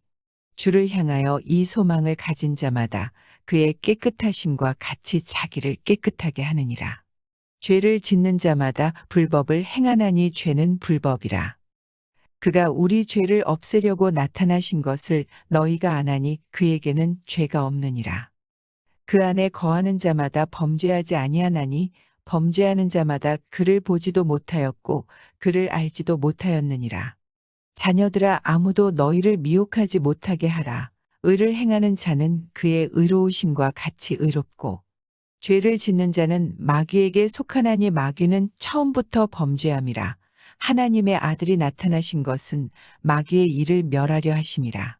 주를 향하여 이 소망을 가진 자마다 그의 깨끗하심과 같이 자기를 깨끗하게 하느니라. 죄를 짓는 자마다 불법을 행하나니 죄는 불법이라. 그가 우리 죄를 없애려고 나타나신 것을 너희가 아나니 그에게는 죄가 없느니라. 그 안에 거하는 자마다 범죄하지 아니하나니 범죄하는 자마다 그를 보지도 못하였고 그를 알지도 못하였느니라. 자녀들아, 아무도 너희를 미혹하지 못하게 하라. 의를 행하는 자는 그의 의로우심과 같이 의롭고 죄를 짓는 자는 마귀에게 속하나니 마귀는 처음부터 범죄함이라. 하나님의 아들이 나타나신 것은 마귀의 일을 멸하려 하심이라.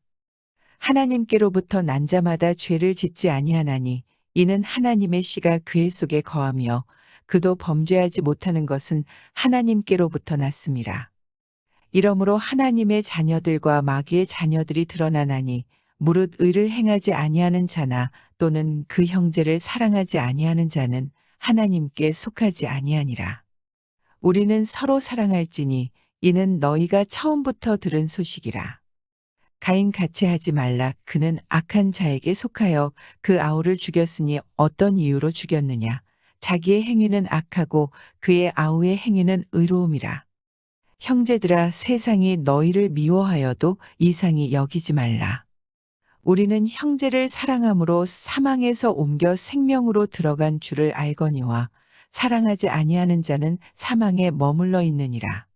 하나님께로부터 난 자마다 죄를 짓지 아니하나니 이는 하나님의 씨가 그의 속에 거하며 그도 범죄하지 못하는 것은 하나님께로부터 났음이라. 이러므로 하나님의 자녀들과 마귀의 자녀들이 드러나나니 무릇 의를 행하지 아니하는 자나 또는 그 형제를 사랑하지 아니하는 자는 하나님께 속하지 아니하니라. 우리는 서로 사랑할지니 이는 너희가 처음부터 들은 소식이라. 가인 같이 하지 말라. 그는 악한 자에게 속하여 그 아우를 죽였으니 어떤 이유로 죽였느냐. 자기의 행위는 악하고 그의 아우의 행위는 의로움이라. 형제들아, 세상이 너희를 미워하여도 이상히 여기지 말라. 우리는 형제를 사랑함으로 사망에서 옮겨 생명으로 들어간 줄을 알거니와 사랑하지 아니하는 자는 사망에 머물러 있느니라.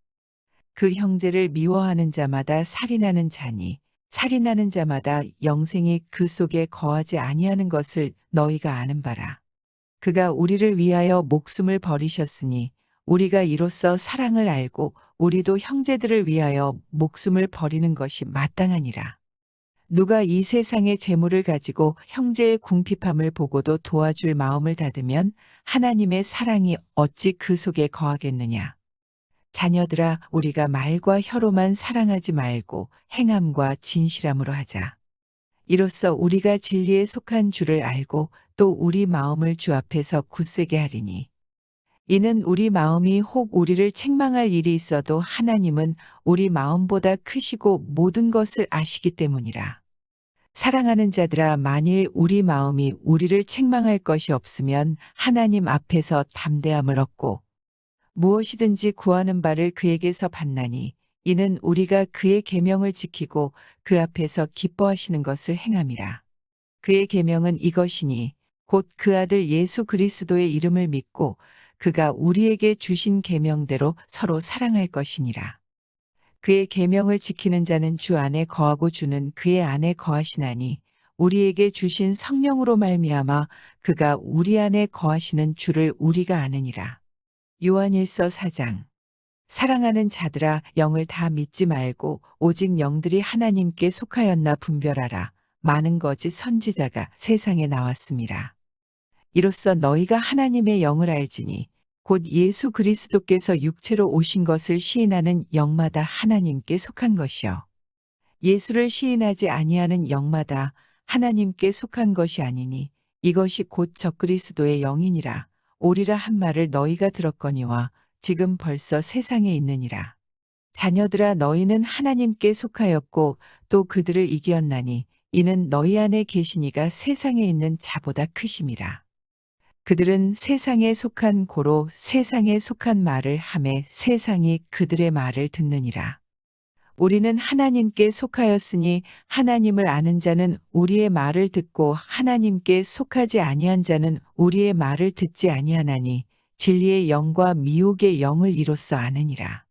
그 형제를 미워하는 자마다 살인하는 자니 살인하는 자마다 영생이 그 속에 거하지 아니하는 것을 너희가 아는 바라. 그가 우리를 위하여 목숨을 버리셨으니 우리가 이로써 사랑을 알고 우리도 형제들을 위하여 목숨을 버리는 것이 마땅하니라. 누가 이 세상의 재물을 가지고 형제의 궁핍함을 보고도 도와줄 마음을 닫으면 하나님의 사랑이 어찌 그 속에 거하겠느냐. 자녀들아, 우리가 말과 혀로만 사랑하지 말고 행함과 진실함으로 하자. 이로써 우리가 진리에 속한 줄을 알고 또 우리 마음을 주 앞에서 굳세게 하리니. 이는 우리 마음이 혹 우리를 책망할 일이 있어도 하나님은 우리 마음보다 크시고 모든 것을 아시기 때문이라. 사랑하는 자들아, 만일 우리 마음이 우리를 책망할 것이 없으면 하나님 앞에서 담대함을 얻고 무엇이든지 구하는 바를 그에게서 받나니 이는 우리가 그의 계명을 지키고 그 앞에서 기뻐하시는 것을 행함이라. 그의 계명은 이것이니 곧 그 아들 예수 그리스도의 이름을 믿고 그가 우리에게 주신 계명대로 서로 사랑할 것이니라. 그의 계명을 지키는 자는 주 안에 거하고 주는 그의 안에 거하시나니 우리에게 주신 성령으로 말미암아 그가 우리 안에 거하시는 주를 우리가 아느니라. 요한일서 4장. 사랑하는 자들아, 영을 다 믿지 말고 오직 영들이 하나님께 속하였나 분별하라. 많은 거짓 선지자가 세상에 나왔습니다. 이로써 너희가 하나님의 영을 알지니 곧 예수 그리스도께서 육체로 오신 것을 시인하는 영마다 하나님께 속한 것이요. 예수를 시인하지 아니하는 영마다 하나님께 속한 것이 아니니 이것이 곧 적그리스도의 영이니라. 오리라 한 말을 너희가 들었거니와 지금 벌써 세상에 있느니라. 자녀들아, 너희는 하나님께 속하였고 또 그들을 이기었나니 이는 너희 안에 계시니가 세상에 있는 자보다 크심이라. 그들은 세상에 속한 고로 세상에 속한 말을 하매 세상이 그들의 말을 듣느니라. 우리는 하나님께 속하였으니 하나님을 아는 자는 우리의 말을 듣고 하나님께 속하지 아니한 자는 우리의 말을 듣지 아니하나니 진리의 영과 미혹의 영을 이로써 아느니라.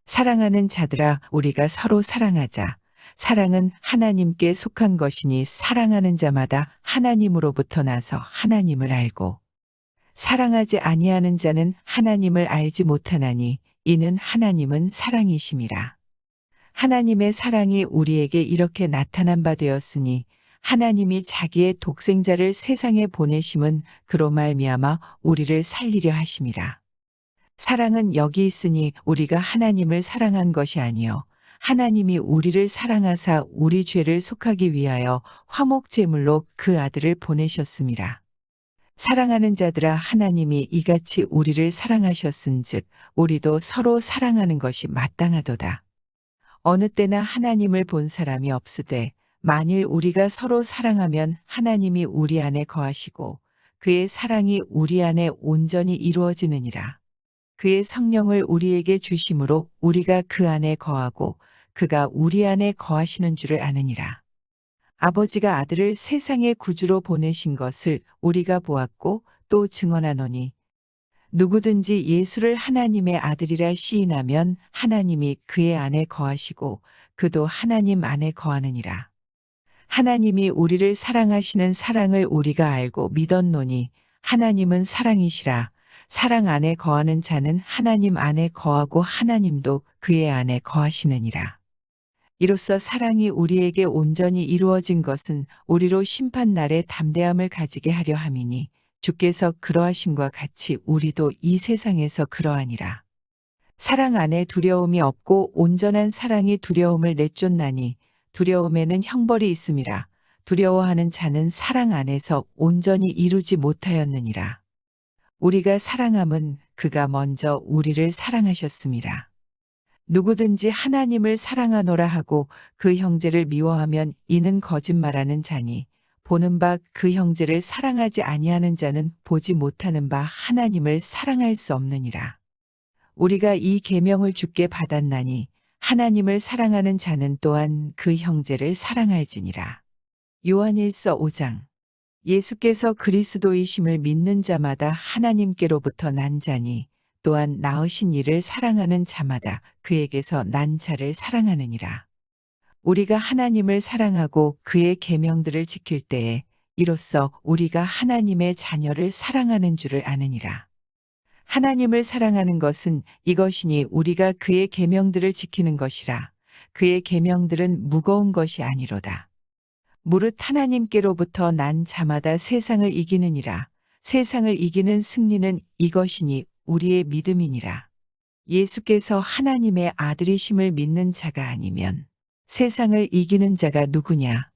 사랑하는 자들아, 우리가 서로 사랑하자. 사랑은 하나님께 속한 것이니 사랑하는 자마다 하나님으로부터 나서 하나님을 알고 사랑하지 아니하는 자는 하나님을 알지 못하나니 이는 하나님은 사랑이심이라. 하나님의 사랑이 우리에게 이렇게 나타난 바 되었으니 하나님이 자기의 독생자를 세상에 보내심은 그로 말미암아 우리를 살리려 하심이라. 사랑은 여기 있으니 우리가 하나님을 사랑한 것이 아니요 하나님이 우리를 사랑하사 우리 죄를 속하기 위하여 화목 제물로 그 아들을 보내셨음이라. 사랑하는 자들아, 하나님이 이같이 우리를 사랑하셨은즉 우리도 서로 사랑하는 것이 마땅하도다. 어느 때나 하나님을 본 사람이 없으되 만일 우리가 서로 사랑하면 하나님이 우리 안에 거하시고 그의 사랑이 우리 안에 온전히 이루어지느니라. 그의 성령을 우리에게 주심으로 우리가 그 안에 거하고 그가 우리 안에 거하시는 줄을 아느니라. 아버지가 아들을 세상의 구주로 보내신 것을 우리가 보았고 또 증언하노니 누구든지 예수를 하나님의 아들이라 시인하면 하나님이 그의 안에 거하시고 그도 하나님 안에 거하느니라. 하나님이 우리를 사랑하시는 사랑을 우리가 알고 믿었노니 하나님은 사랑이시라. 사랑 안에 거하는 자는 하나님 안에 거하고 하나님도 그의 안에 거하시느니라. 이로써 사랑이 우리에게 온전히 이루어진 것은 우리로 심판날에 담대함을 가지게 하려 함이니 주께서 그러하심과 같이 우리도 이 세상에서 그러하니라. 사랑 안에 두려움이 없고 온전한 사랑이 두려움을 내쫓나니 두려움에는 형벌이 있음이라. 두려워하는 자는 사랑 안에서 온전히 이루지 못하였느니라. 우리가 사랑함은 그가 먼저 우리를 사랑하셨음이라. 누구든지 하나님을 사랑하노라 하고 그 형제를 미워하면 이는 거짓말하는 자니 보는 바 그 형제를 사랑하지 아니하는 자는 보지 못하는 바 하나님을 사랑할 수 없느니라. 우리가 이 계명을 주께 받았나니 하나님을 사랑하는 자는 또한 그 형제를 사랑할지니라. 요한일서 5장. 예수께서 그리스도이심을 믿는 자마다 하나님께로부터 난 자니 또한 낳으신 이를 사랑하는 자마다 그에게서 난 자를 사랑하느니라. 우리가 하나님을 사랑하고 그의 계명들을 지킬 때에 이로써 우리가 하나님의 자녀를 사랑하는 줄을 아느니라. 하나님을 사랑하는 것은 이것이니 우리가 그의 계명들을 지키는 것이라. 그의 계명들은 무거운 것이 아니로다. 무릇 하나님께로부터 난 자마다 세상을 이기느니라. 세상을 이기는 승리는 이것이니 우리의 믿음이니라. 예수께서 하나님의 아들이심을 믿는 자가 아니면 세상을 이기는 자가 누구냐?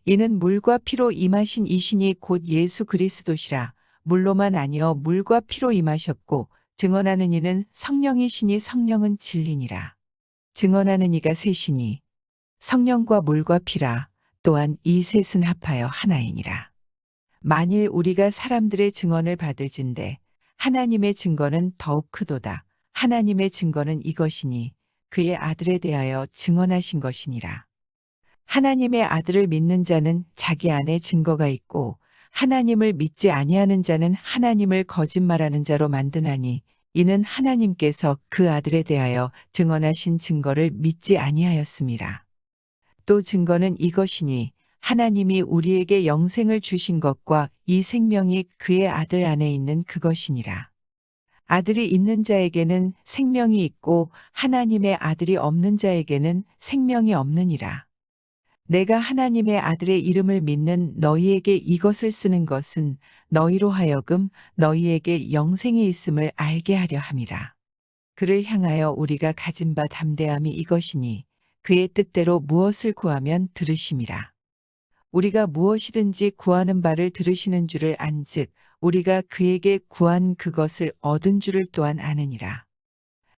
이는 물과 피로 임하신 이신이 곧 예수 그리스도시라. 물로만 아니여 물과 피로 임하셨고 증언하는 이는 성령이시니 성령은 진리니라. 증언하는 이가 셋이니 성령과 물과 피라. 또한 이 셋은 합하여 하나이니라. 만일 우리가 사람들의 증언을 받을진대 하나님의 증거는 더욱 크도다. 하나님의 증거는 이것이니 그의 아들에 대하여 증언하신 것이니라. 하나님의 아들을 믿는 자는 자기 안에 증거가 있고 하나님을 믿지 아니하는 자는 하나님을 거짓말하는 자로 만드나니 이는 하나님께서 그 아들에 대하여 증언하신 증거를 믿지 아니하였음이라. 또 증거는 이것이니 하나님이 우리에게 영생을 주신 것과 이 생명이 그의 아들 안에 있는 그것이니라. 아들이 있는 자에게는 생명이 있고 하나님의 아들이 없는 자에게는 생명이 없느니라. 내가 하나님의 아들의 이름을 믿는 너희에게 이것을 쓰는 것은 너희로 하여금 너희에게 영생이 있음을 알게 하려 함이라. 그를 향하여 우리가 가진 바 담대함이 이것이니 그의 뜻대로 무엇을 구하면 들으심이라. 우리가 무엇이든지 구하는 바를 들으시는 줄을 안즉 우리가 그에게 구한 그것을 얻은 줄을 또한 아느니라.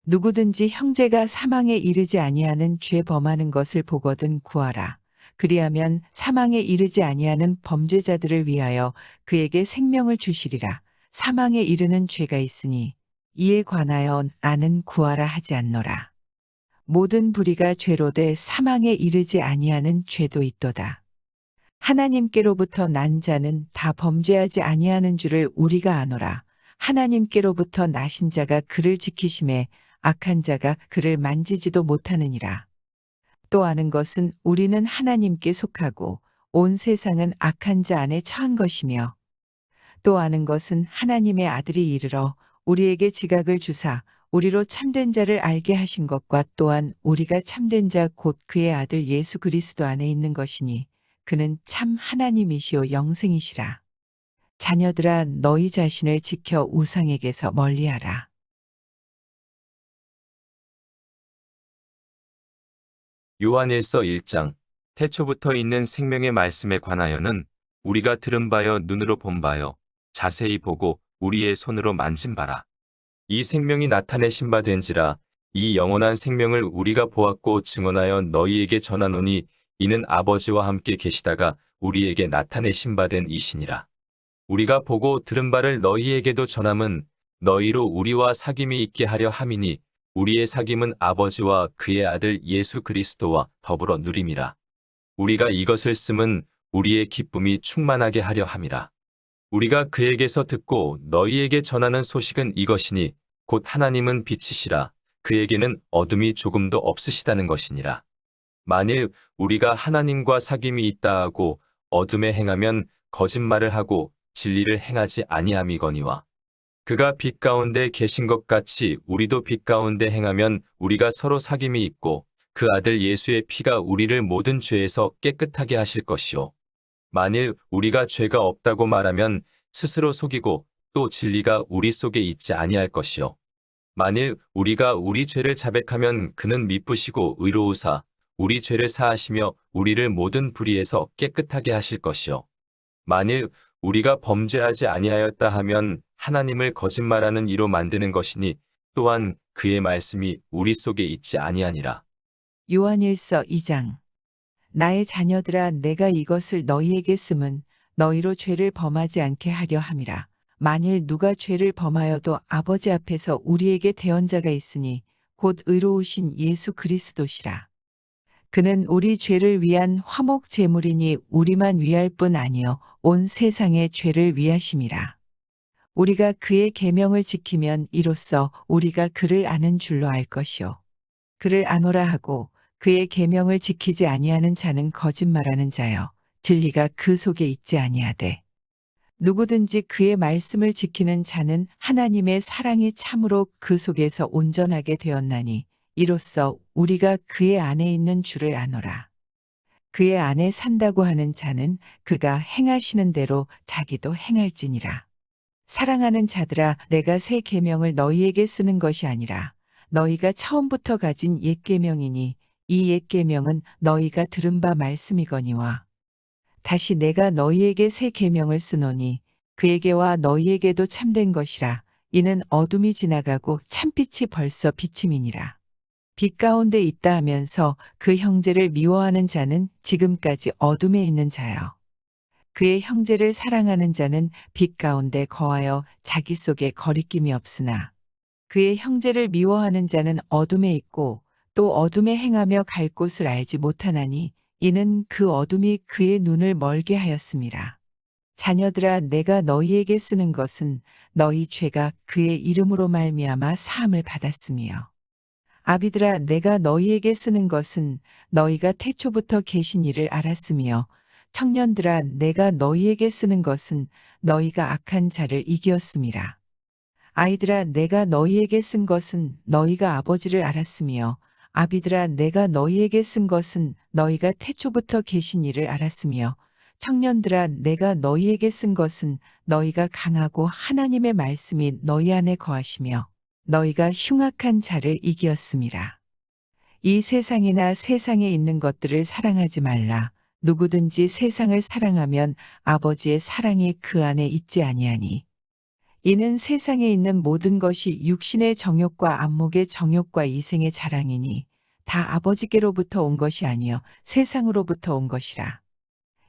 누구든지 형제가 사망에 이르지 아니하는 죄 범하는 것을 보거든 구하라. 그리하면 사망에 이르지 아니하는 범죄자들을 위하여 그에게 생명을 주시리라. 사망에 이르는 죄가 있으니 이에 관하여 나는 구하라 하지 않노라. 모든 불의가 죄로 돼 사망에 이르지 아니하는 죄도 있도다. 하나님께로부터 난 자는 다 범죄하지 아니하는 줄을 우리가 아노라. 하나님께로부터 나신 자가 그를 지키심에 악한 자가 그를 만지지도 못하느니라. 또 아는 것은 우리는 하나님께 속하고 온 세상은 악한 자 안에 처한 것이며 또 아는 것은 하나님의 아들이 이르러 우리에게 지각을 주사 우리로 참된 자를 알게 하신 것과 또한 우리가 참된 자 곧 그의 아들 예수 그리스도 안에 있는 것이니 그는 참 하나님이시오 영생이시라. 자녀들아 너희 자신을 지켜 우상에게서 멀리하라. 요한일서 1장. 태초부터 있는 생명의 말씀에 관하여는 우리가 들은 바요 눈으로 본 바요 자세히 보고 우리의 손으로 만진 바라. 이 생명이 나타내신 바 된지라. 이 영원한 생명을 우리가 보았고 증언하여 너희에게 전하노니 이는 아버지와 함께 계시다가 우리에게 나타내신 바 된 이시니라. 우리가 보고 들은 바를 너희에게도 전함은 너희로 우리와 사귐이 있게 하려 함이니 우리의 사귐은 아버지와 그의 아들 예수 그리스도와 더불어 누림이라. 우리가 이것을 쓰면 우리의 기쁨이 충만하게 하려 함이라. 우리가 그에게서 듣고 너희에게 전하는 소식은 이것이니 곧 하나님은 빛이시라. 그에게는 어둠이 조금도 없으시다는 것이니라. 만일 우리가 하나님과 사귐이 있다 하고 어둠에 행하면 거짓말을 하고 진리를 행하지 아니함이거니와 그가 빛 가운데 계신 것 같이 우리도 빛 가운데 행하면 우리가 서로 사귐이 있고 그 아들 예수의 피가 우리를 모든 죄에서 깨끗하게 하실 것이요. 만일 우리가 죄가 없다고 말하면 스스로 속이고 또 진리가 우리 속에 있지 아니할 것이요. 만일 우리가 우리 죄를 자백하면 그는 미쁘시고 의로우사 우리 죄를 사하시며 우리를 모든 불의에서 깨끗하게 하실 것이요. 만일 우리가 범죄하지 아니하였다 하면 하나님을 거짓말하는 이로 만드는 것이니 또한 그의 말씀이 우리 속에 있지 아니하니라. 요한일서 2장. 나의 자녀들아, 내가 이것을 너희에게 쓰면 너희로 죄를 범하지 않게 하려 함이라. 만일 누가 죄를 범하여도 아버지 앞에서 우리에게 대언자가 있으니 곧 의로우신 예수 그리스도시라. 그는 우리 죄를 위한 화목 제물이니 우리만 위할 뿐 아니요 온 세상의 죄를 위하심이라. 우리가 그의 계명을 지키면 이로써 우리가 그를 아는 줄로 알 것이요. 그를 아노라 하고 그의 계명을 지키지 아니하는 자는 거짓말하는 자요 진리가 그 속에 있지 아니하되 누구든지 그의 말씀을 지키는 자는 하나님의 사랑이 참으로 그 속에서 온전하게 되었나니 이로써 우리가 그의 안에 있는 줄을 아노라. 그의 안에 산다고 하는 자는 그가 행하시는 대로 자기도 행할지니라. 사랑하는 자들아, 내가 새 계명을 너희에게 쓰는 것이 아니라 너희가 처음부터 가진 옛 계명이니 이 옛 계명은 너희가 들은 바 말씀이거니와 다시 내가 너희에게 새 계명을 쓰노니 그에게와 너희에게도 참된 것이라. 이는 어둠이 지나가고 참빛이 벌써 비침이니라. 빛 가운데 있다 하면서 그 형제를 미워하는 자는 지금까지 어둠에 있는 자요. 그의 형제를 사랑하는 자는 빛 가운데 거하여 자기 속에 거리낌이 없으나 그의 형제를 미워하는 자는 어둠에 있고 또 어둠에 행하며 갈 곳을 알지 못하나니 이는 그 어둠이 그의 눈을 멀게 하였음이라. 자녀들아, 내가 너희에게 쓰는 것은 너희 죄가 그의 이름으로 말미암아 사함을 받았으며 아비들아, 내가 너희에게 쓰는 것은 너희가 태초부터 계신 이를 알았으며 청년들아, 내가 너희에게 쓰는 것은 너희가 악한 자를 이기었음이라. 아이들아, 내가 너희에게 쓴 것은 너희가 아버지를 알았으며 아비들아, 내가 너희에게 쓴 것은 너희가 태초부터 계신 이를 알았으며 청년들아, 내가 너희에게 쓴 것은 너희가 강하고 하나님의 말씀이 너희 안에 거하시며 너희가 흉악한 자를 이기었음이라. 이 세상이나 세상에 있는 것들을 사랑하지 말라. 누구든지 세상을 사랑하면 아버지의 사랑이 그 안에 있지 아니하니. 이는 세상에 있는 모든 것이 육신의 정욕과 안목의 정욕과 이생의 자랑이니 다 아버지께로부터 온 것이 아니요 세상으로부터 온 것이라.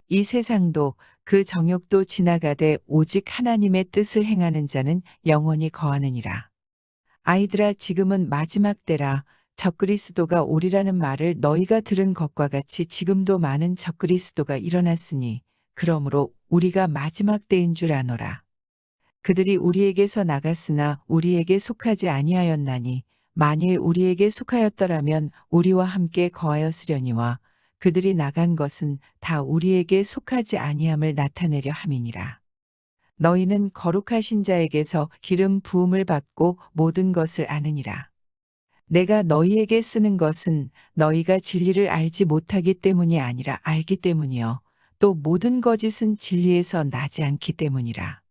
이 세상도 그 정욕도 지나가되 오직 하나님의 뜻을 행하는 자는 영원히 거하느니라. 아이들아, 지금은 마지막 때라. 적그리스도가 오리라는 말을 너희가 들은 것과 같이 지금도 많은 적그리스도가 일어났으니 그러므로 우리가 마지막 때인 줄 아노라. 그들이 우리에게서 나갔으나 우리에게 속하지 아니하였나니 만일 우리에게 속하였더라면 우리와 함께 거하였으려니와 그들이 나간 것은 다 우리에게 속하지 아니함을 나타내려 함이니라. 너희는 거룩하신 자에게서 기름 부음을 받고 모든 것을 아느니라. 내가 너희에게 쓰는 것은 너희가 진리를 알지 못하기 때문이 아니라 알기 때문이요 또 모든 거짓은 진리에서 나지 않기 때문이라.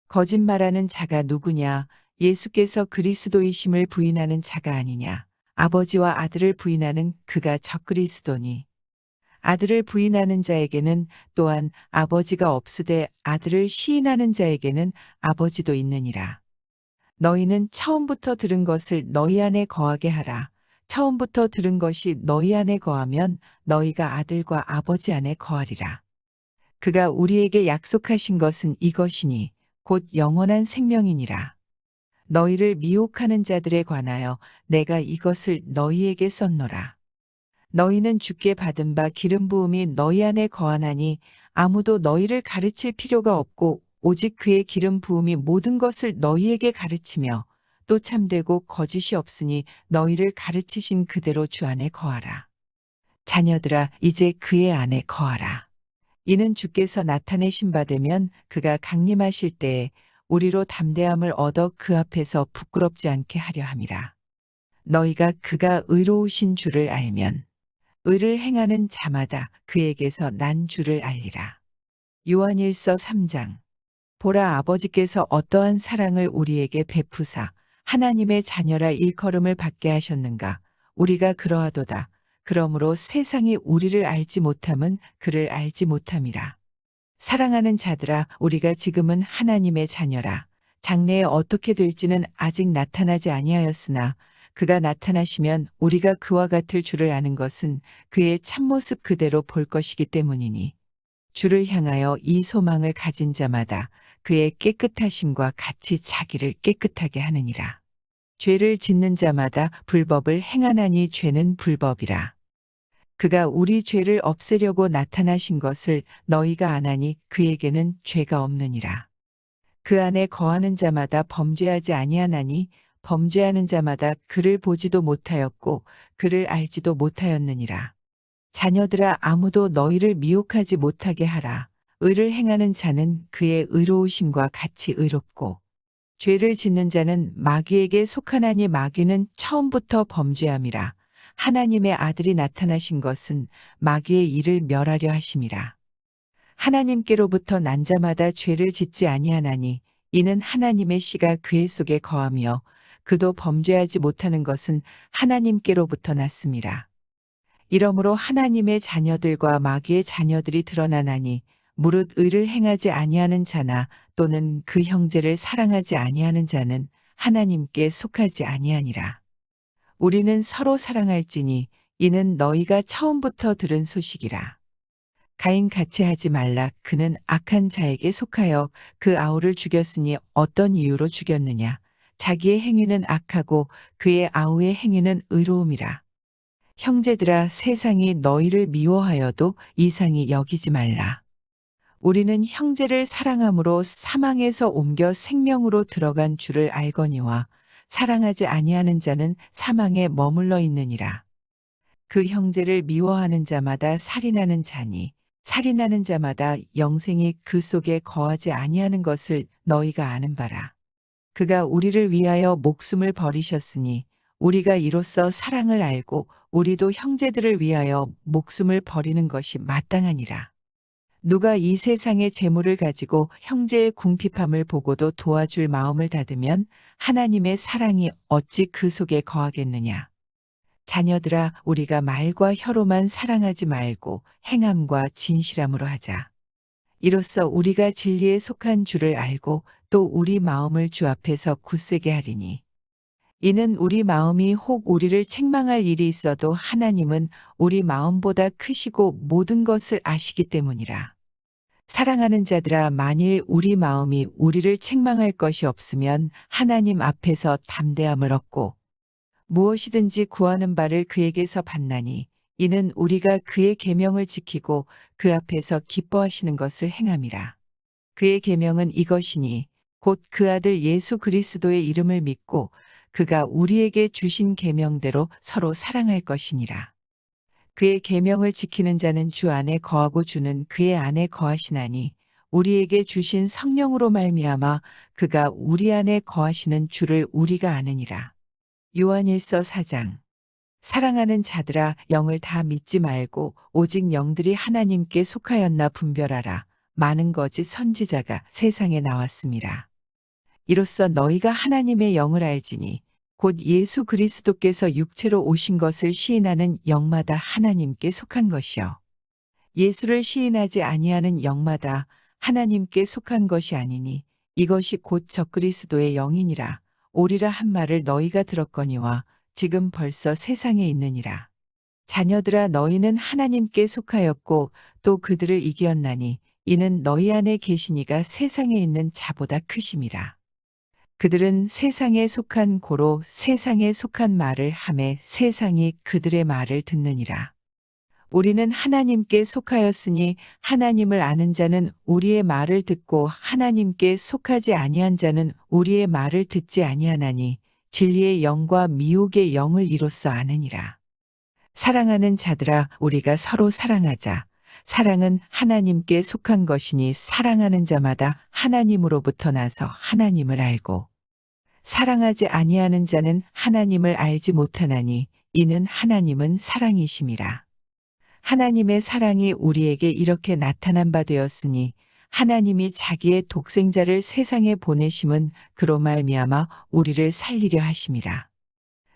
거짓말하는 자가 누구냐? 예수께서 그리스도이심을 부인하는 자가 아니냐? 아버지와 아들을 부인하는 그가 적그리스도니. 아들을 부인하는 자에게는 또한 아버지가 없으되 아들을 시인하는 자에게는 아버지도 있느니라. 너희는 처음부터 들은 것을 너희 안에 거하게 하라. 처음부터 들은 것이 너희 안에 거하면 너희가 아들과 아버지 안에 거하리라. 그가 우리에게 약속하신 것은 이것이니 곧 영원한 생명이니라. 너희를 미혹하는 자들에 관하여 내가 이것을 너희에게 썼노라. 너희는 주께 받은 바 기름 부음이 너희 안에 거하나니 아무도 너희를 가르칠 필요가 없고 오직 그의 기름 부음이 모든 것을 너희에게 가르치며 또 참되고 거짓이 없으니 너희를 가르치신 그대로 주 안에 거하라. 자녀들아 이제 그의 안에 거하라. 이는 주께서 나타내신 바 되면 그가 강림하실 때에 우리로 담대함을 얻어 그 앞에서 부끄럽지 않게 하려 함이라. 너희가 그가 의로우신 줄을 알면 의를 행하는 자마다 그에게서 난 줄을 알리라. 요한일서 3장. 보라, 아버지께서 어떠한 사랑을 우리에게 베푸사 하나님의 자녀라 일컬음을 받게 하셨는가. 우리가 그러하도다. 그러므로 세상이 우리를 알지 못함은 그를 알지 못함이라. 사랑하는 자들아, 우리가 지금은 하나님의 자녀라. 장래에 어떻게 될지는 아직 나타나지 아니하였으나 그가 나타나시면 우리가 그와 같을 줄을 아는 것은 그의 참모습 그대로 볼 것이기 때문이니 주를 향하여 이 소망을 가진 자마다 그의 깨끗하심과 같이 자기를 깨끗하게 하느니라. 죄를 짓는 자마다 불법을 행하나니 죄는 불법이라. 그가 우리 죄를 없애려고 나타나신 것을 너희가 아나니 그에게는 죄가 없느니라. 그 안에 거하는 자마다 범죄하지 아니하나니 범죄하는 자마다 그를 보지도 못하였고 그를 알지도 못하였느니라. 자녀들아, 아무도 너희를 미혹하지 못하게 하라. 의를 행하는 자는 그의 의로우심과 같이 의롭고 죄를 짓는 자는 마귀에게 속하나니 마귀는 처음부터 범죄함이라. 하나님의 아들이 나타나신 것은 마귀의 일을 멸하려 하심이라. 하나님께로부터 난 자마다 죄를 짓지 아니하나니 이는 하나님의 씨가 그의 속에 거하며 그도 범죄하지 못하는 것은 하나님께로부터 났음이라. 이러므로 하나님의 자녀들과 마귀의 자녀들이 드러나나니 무릇 의를 행하지 아니하는 자나 또는 그 형제를 사랑하지 아니하는 자는 하나님께 속하지 아니하니라. 우리는 서로 사랑할지니 이는 너희가 처음부터 들은 소식이라. 가인 같이 하지 말라. 그는 악한 자에게 속하여 그 아우를 죽였으니 어떤 이유로 죽였느냐. 자기의 행위는 악하고 그의 아우의 행위는 의로움이라. 형제들아, 세상이 너희를 미워하여도 이상히 여기지 말라. 우리는 형제를 사랑함으로 사망에서 옮겨 생명으로 들어간 줄을 알거니와 사랑하지 아니하는 자는 사망에 머물러 있느니라. 그 형제를 미워하는 자마다 살인하는 자니 살인하는 자마다 영생이 그 속에 거하지 아니하는 것을 너희가 아는 바라. 그가 우리를 위하여 목숨을 버리셨으니 우리가 이로써 사랑을 알고 우리도 형제들을 위하여 목숨을 버리는 것이 마땅하니라. 누가 이 세상의 재물을 가지고 형제의 궁핍함을 보고도 도와줄 마음을 닫으면 하나님의 사랑이 어찌 그 속에 거하겠느냐. 자녀들아, 우리가 말과 혀로만 사랑하지 말고 행함과 진실함으로 하자. 이로써 우리가 진리에 속한 줄을 알고 또 우리 마음을 주 앞에서 굳세게 하리니 이는 우리 마음이 혹 우리를 책망할 일이 있어도 하나님은 우리 마음보다 크시고 모든 것을 아시기 때문이라. 사랑하는 자들아, 만일 우리 마음이 우리를 책망할 것이 없으면 하나님 앞에서 담대함을 얻고 무엇이든지 구하는 바를 그에게서 받나니 이는 우리가 그의 계명을 지키고 그 앞에서 기뻐하시는 것을 행함이라. 그의 계명은 이것이니 곧 그 아들 예수 그리스도의 이름을 믿고 그가 우리에게 주신 계명대로 서로 사랑할 것이니라. 그의 계명을 지키는 자는 주 안에 거하고 주는 그의 안에 거하시나니 우리에게 주신 성령으로 말미암아 그가 우리 안에 거하시는 주를 우리가 아느니라. 요한일서 4장. 사랑하는 자들아, 영을 다 믿지 말고 오직 영들이 하나님께 속하였나 분별하라. 많은 거짓 선지자가 세상에 나왔습니다. 이로써 너희가 하나님의 영을 알지니 곧 예수 그리스도께서 육체로 오신 것을 시인하는 영마다 하나님께 속한 것이요. 예수를 시인하지 아니하는 영마다 하나님께 속한 것이 아니니 이것이 곧 적그리스도의 영이니라. 오리라 한 말을 너희가 들었거니와 지금 벌써 세상에 있느니라. 자녀들아, 너희는 하나님께 속하였고 또 그들을 이기었나니 이는 너희 안에 계시니가 세상에 있는 자보다 크심이라. 그들은 세상에 속한 고로 세상에 속한 말을 하매 세상이 그들의 말을 듣느니라. 우리는 하나님께 속하였으니 하나님을 아는 자는 우리의 말을 듣고 하나님께 속하지 아니한 자는 우리의 말을 듣지 아니하나니 진리의 영과 미혹의 영을 이로써 아느니라. 사랑하는 자들아, 우리가 서로 사랑하자. 사랑은 하나님께 속한 것이니 사랑하는 자마다 하나님으로부터 나서 하나님을 알고 사랑하지 아니하는 자는 하나님을 알지 못하나니 이는 하나님은 사랑이심이라. 하나님의 사랑이 우리에게 이렇게 나타난 바 되었으니 하나님이 자기의 독생자를 세상에 보내심은 그로 말미암아 우리를 살리려 하심이라.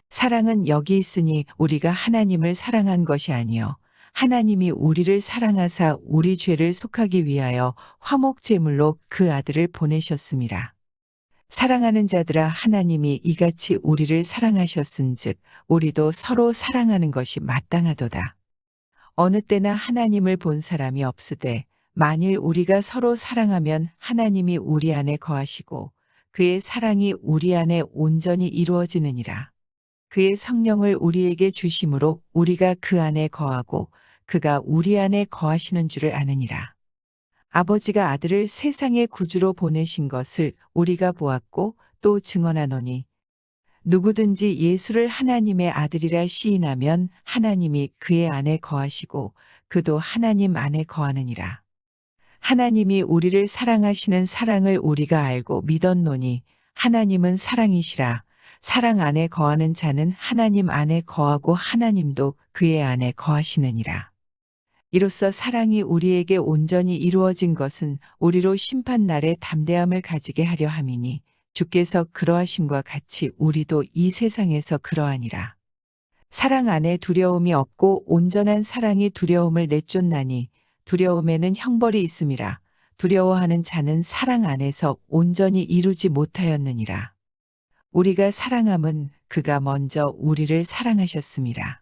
사랑은 여기 있으니 우리가 하나님을 사랑한 것이 아니요 하나님이 우리를 사랑하사 우리 죄를 속하기 위하여 화목 제물로 그 아들을 보내셨음이라. 사랑하는 자들아, 하나님이 이같이 우리를 사랑하셨은즉 우리도 서로 사랑하는 것이 마땅하도다. 어느 때나 하나님을 본 사람이 없으되 만일 우리가 서로 사랑하면 하나님이 우리 안에 거하시고 그의 사랑이 우리 안에 온전히 이루어지느니라. 그의 성령을 우리에게 주심으로 우리가 그 안에 거하고 그가 우리 안에 거하시는 줄을 아느니라. 아버지가 아들을 세상의 구주로 보내신 것을 우리가 보았고 또 증언하노니 누구든지 예수를 하나님의 아들이라 시인하면 하나님이 그의 안에 거하시고 그도 하나님 안에 거하느니라. 하나님이 우리를 사랑하시는 사랑을 우리가 알고 믿었노니 하나님은 사랑이시라. 사랑 안에 거하는 자는 하나님 안에 거하고 하나님도 그의 안에 거하시느니라. 이로써 사랑이 우리에게 온전히 이루어진 것은 우리로 심판날에 담대함을 가지게 하려 함이니 주께서 그러하심과 같이 우리도 이 세상에서 그러하니라. 사랑 안에 두려움이 없고 온전한 사랑이 두려움을 내쫓나니 두려움에는 형벌이 있음이라. 두려워하는 자는 사랑 안에서 온전히 이루지 못하였느니라. 우리가 사랑함은 그가 먼저 우리를 사랑하셨음이라.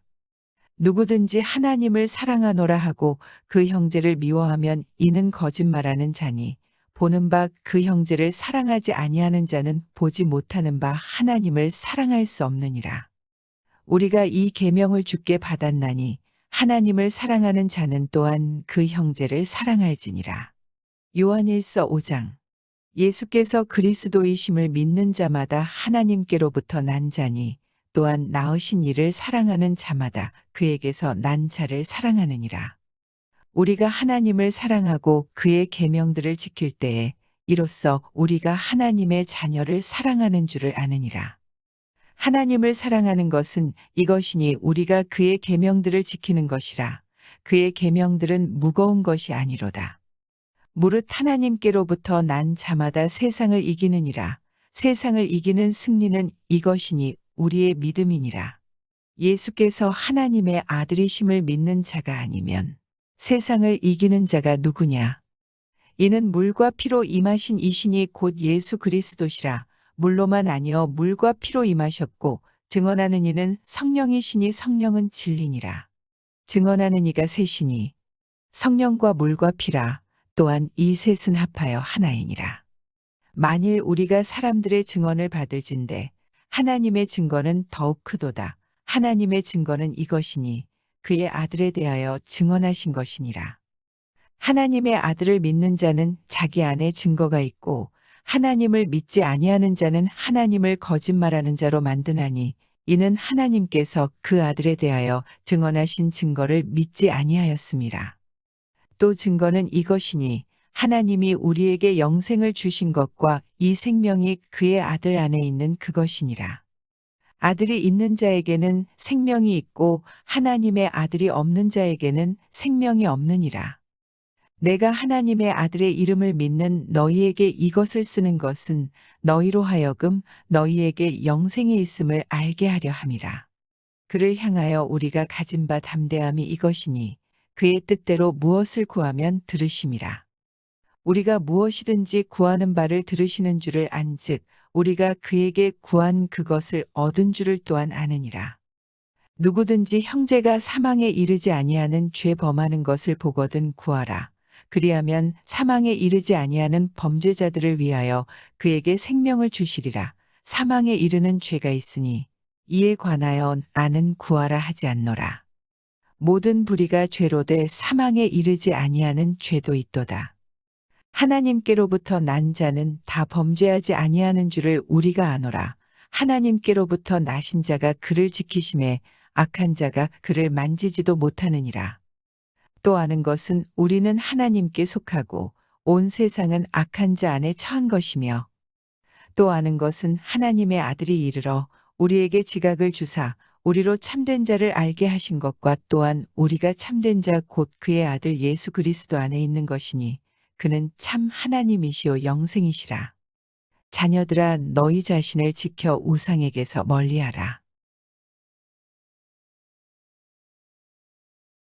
누구든지 하나님을 사랑하노라 하고 그 형제를 미워하면 이는 거짓말하는 자니 보는 바 그 형제를 사랑하지 아니하는 자는 보지 못하는 바 하나님을 사랑할 수 없느니라. 우리가 이 계명을 주께 받았나니 하나님을 사랑하는 자는 또한 그 형제를 사랑할지니라. 요한일서 5장. 예수께서 그리스도이심을 믿는 자마다 하나님께로부터 난 자니 또한 낳으신 이를 사랑하는 자마다 그에게서 난 자를 사랑하느니라. 우리가 하나님을 사랑하고 그의 계명들을 지킬 때에 이로써 우리가 하나님의 자녀를 사랑하는 줄을 아느니라. 하나님을 사랑하는 것은 이것이니 우리가 그의 계명들을 지키는 것이라. 그의 계명들은 무거운 것이 아니로다. 무릇 하나님께로부터 난 자마다 세상을 이기느니라. 세상을 이기는 승리는 이것이니 우리의 믿음이니라. 예수께서 하나님의 아들이심을 믿는 자가 아니면 세상을 이기는 자가 누구냐? 이는 물과 피로 임하신 이신이 곧 예수 그리스도시라. 물로만 아니여 물과 피로 임하셨고 증언하는 이는 성령이시니 성령은 진리니라. 증언하는 이가 셋이니 성령과 물과 피라. 또한 이 셋은 합하여 하나이니라. 만일 우리가 사람들의 증언을 받을진대 하나님의 증거는 더욱 크도다. 하나님의 증거는 이것이니 그의 아들에 대하여 증언하신 것이니라. 하나님의 아들을 믿는 자는 자기 안에 증거가 있고 하나님을 믿지 아니하는 자는 하나님을 거짓말하는 자로 만드나니 이는 하나님께서 그 아들에 대하여 증언하신 증거를 믿지 아니하였음이라. 또 증거는 이것이니 하나님이 우리에게 영생을 주신 것과 이 생명이 그의 아들 안에 있는 그것이니라. 아들이 있는 자에게는 생명이 있고 하나님의 아들이 없는 자에게는 생명이 없느니라. 내가 하나님의 아들의 이름을 믿는 너희에게 이것을 쓰는 것은 너희로 하여금 너희에게 영생이 있음을 알게 하려 함이라. 그를 향하여 우리가 가진 바 담대함이 이것이니 그의 뜻대로 무엇을 구하면 들으심이라. 우리가 무엇이든지 구하는 바를 들으시는 줄을 안즉 우리가 그에게 구한 그것을 얻은 줄을 또한 아느니라. 누구든지 형제가 사망에 이르지 아니하는 죄 범하는 것을 보거든 구하라. 그리하면 사망에 이르지 아니하는 범죄자들을 위하여 그에게 생명을 주시리라. 사망에 이르는 죄가 있으니 이에 관하여 나는 구하라 하지 않노라. 모든 불의가 죄로 돼 사망에 이르지 아니하는 죄도 있도다. 하나님께로부터 난 자는 다 범죄하지 아니하는 줄을 우리가 아노라. 하나님께로부터 나신 자가 그를 지키심에 악한 자가 그를 만지지도 못하느니라. 또 아는 것은 우리는 하나님께 속하고 온 세상은 악한 자 안에 처한 것이며, 또 아는 것은 하나님의 아들이 이르러 우리에게 지각을 주사 우리로 참된 자를 알게 하신 것과 또한 우리가 참된 자 곧 그의 아들 예수 그리스도 안에 있는 것이니 그는 참 하나님이시요 영생이시라. 자녀들아, 너희 자신을 지켜 우상에게서 멀리하라.